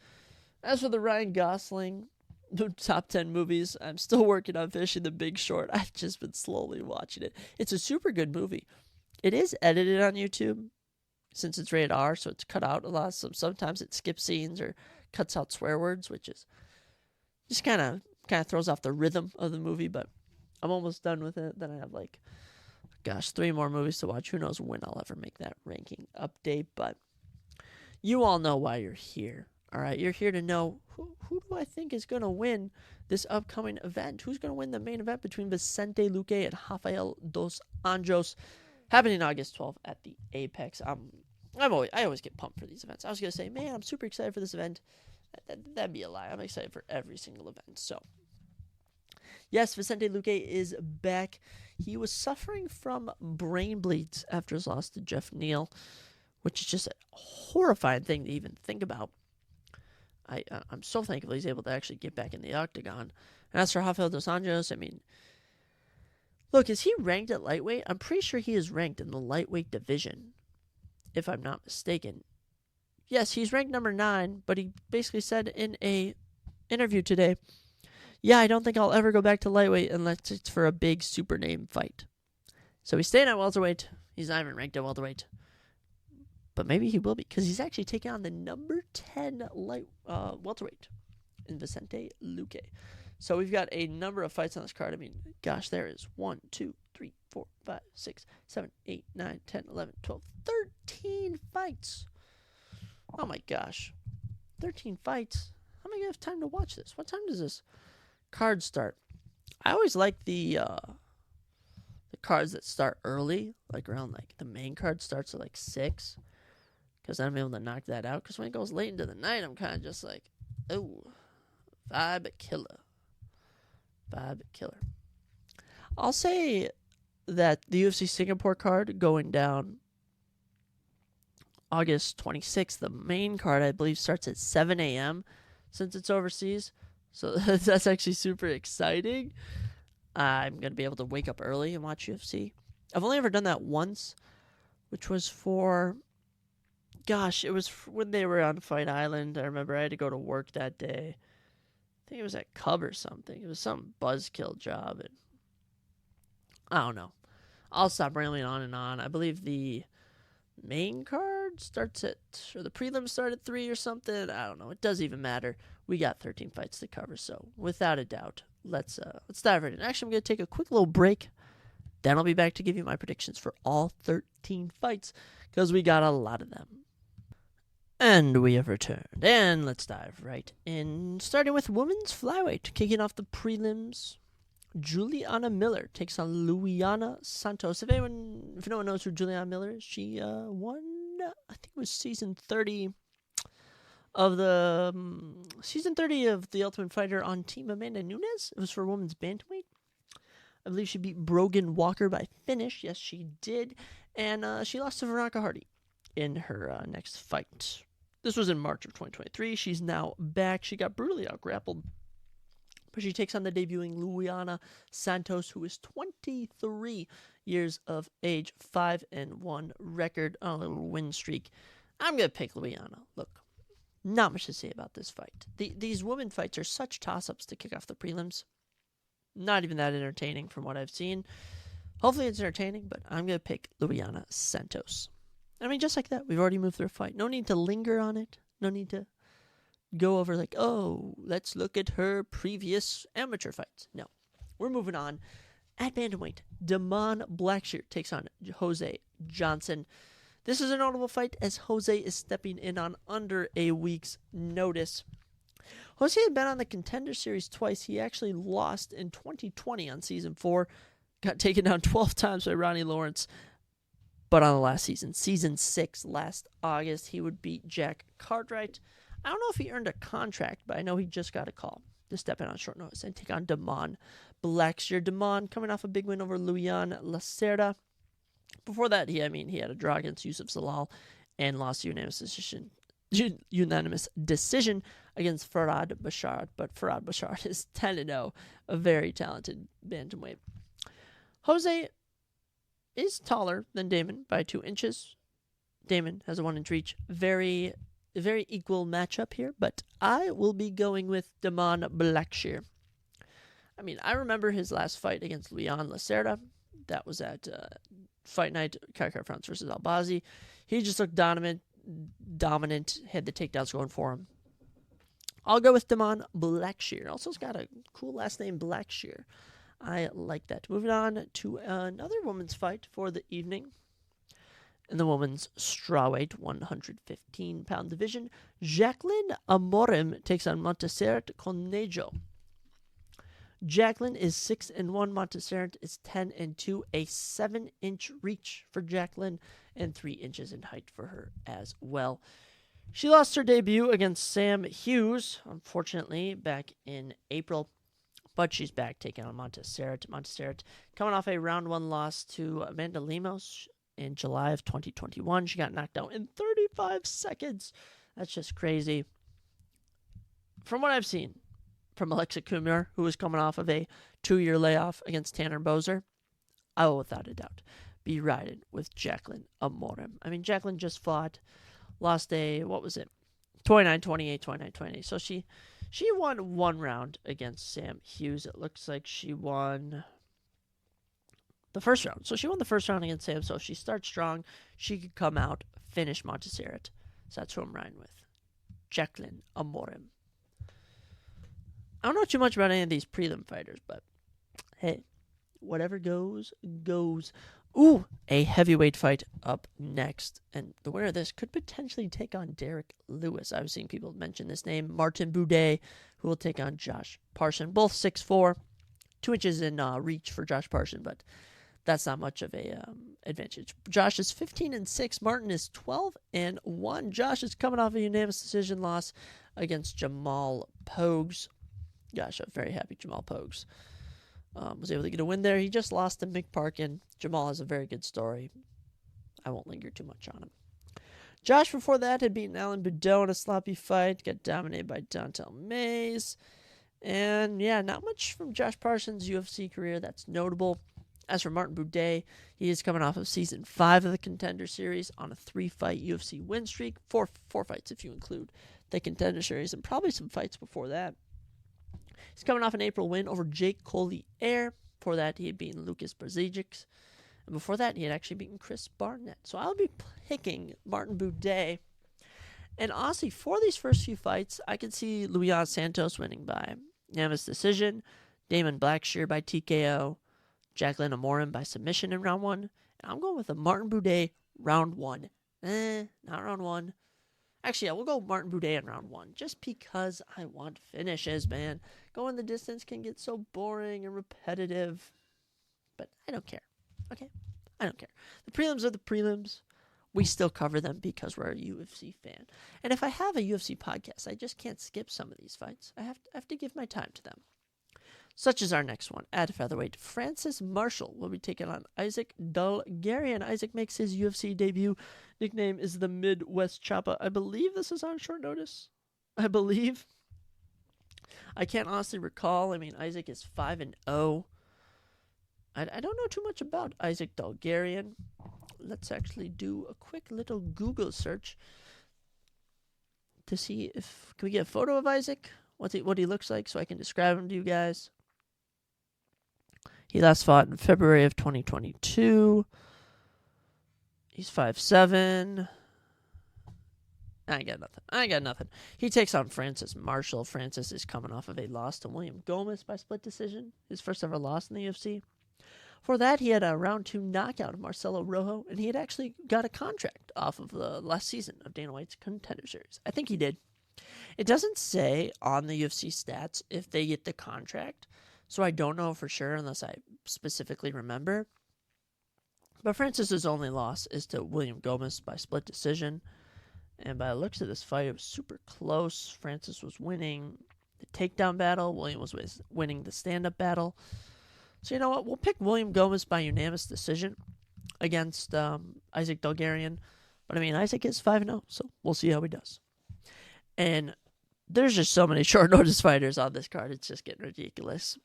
As for the Ryan Gosling top 10 movies, I'm still working on finishing The Big Short. I've just been slowly watching it. It's a super good movie. It is edited on YouTube since it's rated R, so it's cut out a lot. So sometimes it skips scenes or cuts out swear words, which is just kind of throws off the rhythm of the movie. But I'm almost done with it. Then I have 3 more movies to watch. Who knows when I'll ever make that ranking update, but you all know why you're here. All right, you're here to know who do I think is going to win this upcoming event? Who's going to win the main event between Vicente Luque and Rafael dos Anjos, happening August 12th at the Apex. I always get pumped for these events. I was going to say, man, I'm super excited for this event. That'd be a lie. I'm excited for every single event. So, yes, Vicente Luque is back. He was suffering from brain bleeds after his loss to Jeff Neal, which is just a horrifying thing to even think about. I'm so thankful he's able to actually get back in the octagon. And as for Rafael dos Anjos, I mean, look, is he ranked at lightweight? I'm pretty sure he is ranked in the lightweight division, if I'm not mistaken. Yes, he's ranked number 9, but he basically said in a interview today, yeah, I don't think I'll ever go back to lightweight unless it's for a big super name fight. So he's staying at welterweight. He's not even ranked at welterweight. But maybe he will be, because he's actually taking on the number 10 welterweight in Vicente Luque. So we've got a number of fights on this card. I mean, gosh, there is 1, 2, 3, 4, 5, 6, 7, 8, 9, 10, 11, 12, 13 fights. Oh my gosh. 13 fights. How am I going to have time to watch this? What time does this card start? I always like the cards that start early, around the main card starts at 6, because I'm able to knock that out. Because when it goes late into the night, I'm kind of just oh, vibe killer. I'll say that the UFC Singapore card going down August 26th, the main card, I believe, starts at 7 a.m. since it's overseas. So that's actually super exciting. I'm going to be able to wake up early and watch UFC. I've only ever done that once, which was it was when they were on Fight Island. I remember I had to go to work that day. I think it was at Cub or something. It was some buzzkill job. And I don't know. I'll stop rambling on and on. I believe the main card starts or the prelims start at 3 or something. I don't know. It doesn't even matter. We got 13 fights to cover, so without a doubt, let's dive right in. Actually, I'm going to take a quick little break. Then I'll be back to give you my predictions for all 13 fights, because we got a lot of them. And we have returned. And let's dive right in. Starting with women's flyweight. Kicking off the prelims, Juliana Miller takes on Luiana Santos. If no one knows who Juliana Miller is, she won, I think it was season 30 of the Ultimate Fighter on Team Amanda Nunes. It was for women's bantamweight. I believe she beat Brogan Walker by finish. Yes, she did. And she lost to Veronica Hardy in her next fight. This was in March of 2023. She's now back. She got brutally out-grappled. But she takes on the debuting Luana Santos, who is 23 years of age, 5-1 record on a little win streak. I'm going to pick Luana. Look, not much to say about this fight. These women fights are such toss-ups to kick off the prelims. Not even that entertaining from what I've seen. Hopefully it's entertaining, but I'm going to pick Luana Santos. I mean, just like that, we've already moved through a fight. No need to linger on it. No need to go over like, oh, let's look at her previous amateur fights. No, we're moving on. At bantamweight, Damon Blackshear takes on Jose Johnson. This is a notable fight as Jose is stepping in on under a week's notice. Jose had been on the Contender Series twice. He actually lost in 2020 on Season 4. Got taken down 12 times by Ronnie Lawrence. But on the last season, Season 6, last August, he would beat Jack Cartwright. I don't know if he earned a contract, but I know he just got a call to step in on short notice and take on Damon Blackshear. Damon coming off a big win over Luyan Lacerda. Before that, he had a draw against Yusuf Zalal and lost unanimous decision against Farad Bashar. But Farad Bashar is 10-0, a very talented bantamweight. Jose is taller than Damon by 2 inches. Damon has a 1-inch reach. Very equal matchup here, but I will be going with Damon Blackshear. I mean, I remember his last fight against Luyan Lacerda. That was at Fight Night, Kai France versus Albazi. He just looked dominant, had the takedowns going for him. I'll go with Damon Blackshear. Also, he's got a cool last name, Blackshear. I like that. Moving on to another women's fight for the evening. In the women's strawweight 115-pound division, Jacqueline Amorim takes on Montserrat Conejo. Jacqueline is 6-1. Montserrat is 10-2. A 7-inch reach for Jacqueline and 3 inches in height for her as well. She lost her debut against Sam Hughes, unfortunately, back in April. But she's back taking on Montserrat. Montserrat coming off a round 1 loss to Amanda Lemos in July of 2021. She got knocked out in 35 seconds. That's just crazy. From what I've seen from Alexa Kumar, who was coming off of a 2-year layoff against Tanner Boser, I will without a doubt be riding with Jacqueline Amorim. I mean, Jacqueline just fought, lost a, 29-28, 29-28. So she won 1 round against Sam Hughes. It looks like she won the first round. So she won the first round against Sam. So if she starts strong, she could come out, finish Montserrat. So that's who I'm riding with. Jacqueline Amorim. I don't know too much about any of these prelim fighters, but hey, whatever goes, goes. Ooh, a heavyweight fight up next. And the winner of this could potentially take on Derek Lewis. I've seen people mention this name. Martin Boudet, who will take on Josh Parson. Both 6'4", 2 inches in reach for Josh Parson, but that's not much of a advantage. Josh is 15-6. Martin is 12-1. Josh is coming off a unanimous decision loss against Jamal Pogues. Gosh, I'm very happy Jamal Pogues was able to get a win there. He just lost to Mick Parkin. Jamal has a very good story. I won't linger too much on him. Josh, before that, had beaten Alan Boudreaux in a sloppy fight. Got dominated by Dontel Mays. And, yeah, not much from Josh Parsons' UFC career that's notable. As for Martin Boudet, he is coming off of Season 5 of the Contender Series on a 3-fight UFC win streak. Four fights if you include the Contender Series, and probably some fights before that. He's coming off an April win over Jake Collier. Before that, he had beaten Lucas Brzezic. And before that, he had actually beaten Chris Barnett. So I'll be picking Martin Boudet. And honestly, for these first few fights, I could see Luyan Santos winning by unanimous decision, Damon Blackshear by TKO, Jacqueline Amorim by submission in round 1. And I'm going with a Martin Boudet round 1. Not round 1. Actually, yeah, we'll go Martin Boudet in round 1, just because I want finishes, man. Going the distance can get so boring and repetitive, but I don't care, okay? I don't care. The prelims are the prelims. We still cover them because we're a UFC fan. And if I have a UFC podcast, I just can't skip some of these fights. I have to give my time to them. Such as our next one. At featherweight, Francis Marshall will be taking on Isaac Dulgarian. Isaac makes his UFC debut. Nickname is the Midwest Choppa. I believe this is on short notice. I believe. I can't honestly recall. I mean, Isaac is 5-0. I don't know too much about Isaac Dulgarian. Let's actually do a quick little Google search to see if can we get a photo of Isaac, what he looks like, so I can describe him to you guys. He last fought in February of 2022. He's 5'7". I got nothing. He takes on Francis Marshall. Francis is coming off of a loss to William Gomez by split decision, his first ever loss in the UFC. For that, he had a round 2 knockout of Marcelo Rojo, and he had actually got a contract off of the last season of Dana White's Contender Series. I think he did. It doesn't say on the UFC stats if they get the contract, so I don't know for sure unless I specifically remember. But Francis's only loss is to William Gomez by split decision. And by the looks of this fight, it was super close. Francis was winning the takedown battle. William was winning the stand-up battle. So you know what? We'll pick William Gomez by unanimous decision against Isaac Dulgarian. But, I mean, Isaac is 5-0, so we'll see how he does. And there's just so many short notice fighters on this card. It's just getting ridiculous.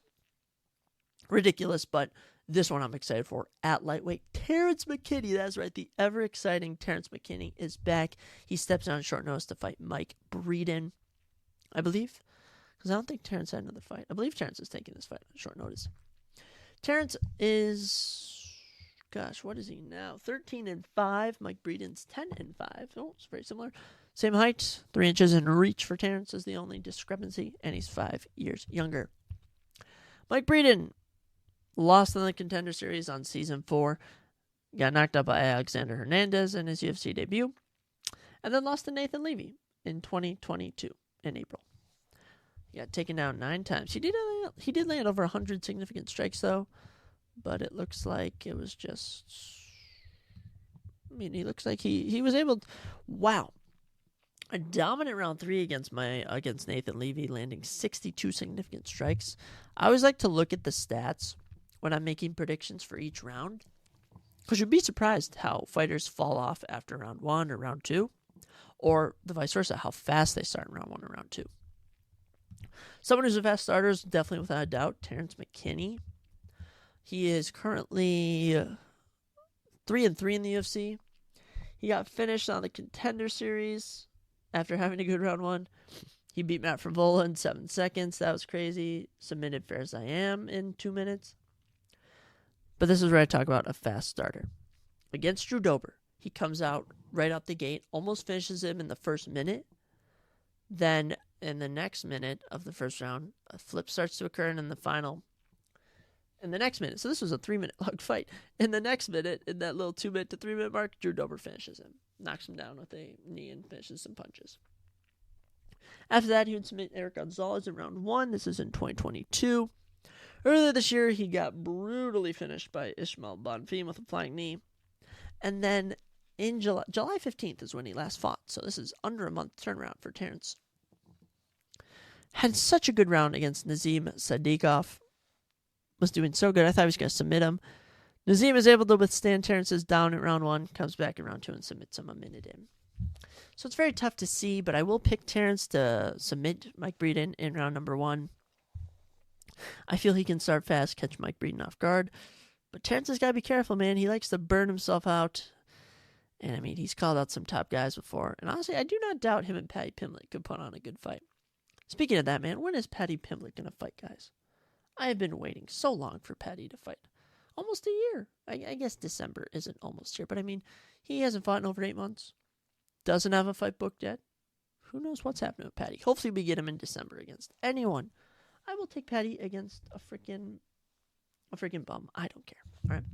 But this one I'm excited for. At lightweight, Terrence McKinney. That's right. The ever-exciting Terrence McKinney is back. He steps on short notice to fight Mike Breeden, I believe. Because I don't think Terrence had another fight. I believe Terrence is taking this fight on short notice. Terrence is, what is he now? 13-5. Mike Breeden's 10-5. Oh, it's very similar. Same height, 3 inches in reach for Terrence is the only discrepancy, and he's 5 years younger. Mike Breeden lost in the Contender Series on Season 4. Got knocked out by Alexander Hernandez in his UFC debut. And then lost to Nathan Levy in 2022 in April. He got taken down 9 times. He did land over 100 significant strikes, though. But it looks like it was just... I mean, he looks like he was able to... Wow. A dominant round 3 against Nathan Levy, landing 62 significant strikes. I always like to look at the stats when I'm making predictions for each round, because you'd be surprised how fighters fall off after round 1 or round 2, or the vice versa, how fast they start in round 1 or round 2. Someone who's a fast starter is definitely, without a doubt, Terrence McKinney. He is currently 3-3 in the UFC. He got finished on the Contender Series after having a good round 1. He beat Matt Favola in 7 seconds. That was crazy. Submitted Fair As I Am in 2 minutes. But this is where I talk about a fast starter. Against Drew Dober, he comes out right out the gate, almost finishes him in the first minute. Then, in the next minute of the first round, a flip starts to occur, and in the final, in the next minute, so this was a 3-minute long fight. In the next minute, in that little 2-minute to 3-minute mark, Drew Dober finishes him, knocks him down with a knee and finishes some punches. After that, he would submit Eric Gonzalez in round 1. This is in 2022. Earlier this year, he got brutally finished by Ismael Bonfim with a flying knee. And then in July 15th is when he last fought. So this is under a month turnaround for Terrence. Had such a good round against Nazim Sadikov. Was doing so good. I thought he was going to submit him. Nazim is able to withstand Terrence's down in round 1. Comes back in round 2 and submits him a minute in. So it's very tough to see, but I will pick Terrence to submit Mike Breeden in round number 1. I feel he can start fast, catch Mike Breeden off guard. But Terrence has got to be careful, man. He likes to burn himself out. And, I mean, he's called out some top guys before. And honestly, I do not doubt him and Paddy Pimblett could put on a good fight. Speaking of that, man, when is Paddy Pimblett going to fight, guys? I have been waiting so long for Paddy to fight. Almost a year. I guess December isn't almost here. But, I mean, he hasn't fought in over 8 months. Doesn't have a fight booked yet. Who knows what's happening with Paddy? Hopefully we get him in December against anyone. I will take Paddy against a freaking bum. I don't care. All right.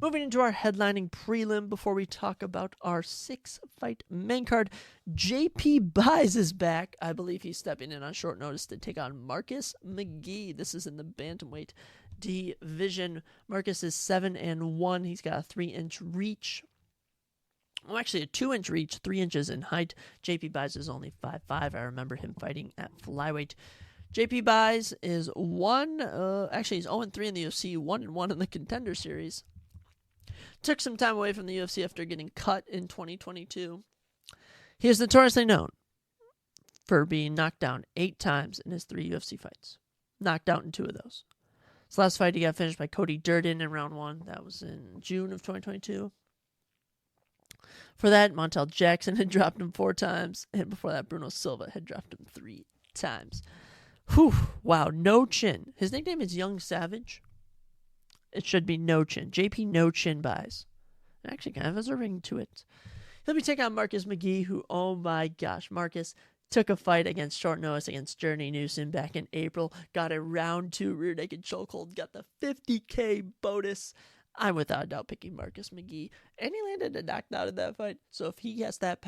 Moving into our headlining prelim before we talk about our 6-fight main card. JP Buys is back. I believe he's stepping in on short notice to take on Marcus McGee. This is in the bantamweight division. Marcus is 7-1. He's got a 3-inch reach. Well, actually, a 2-inch reach, 3 inches in height. JP Buys is only 5'5". I remember him fighting at flyweight JP Buys is he's 0-3 in the UFC, 1-1 in the Contender series. Took some time away from the UFC after getting cut in 2022. He is notoriously known for being knocked down 8 times in his 3 UFC fights. Knocked out in 2 of those. His last fight, he got finished by Cody Durden in round 1. That was in June of 2022. For that, Montel Jackson had dropped him 4 times. And before that, Bruno Silva had dropped him 3 times. Whew. Wow, no chin. His nickname is Young Savage. It should be No Chin. JP No Chin Buys. It actually kind of has a ring to it. He'll be taking on Marcus McGee, who, oh my gosh, Marcus took a fight against short notice against Journey Newsom back in April. Got a round 2 rear naked chokehold. Got the $50K bonus. I'm without a doubt picking Marcus McGee. And he landed a knockout in that fight. So if he has that power,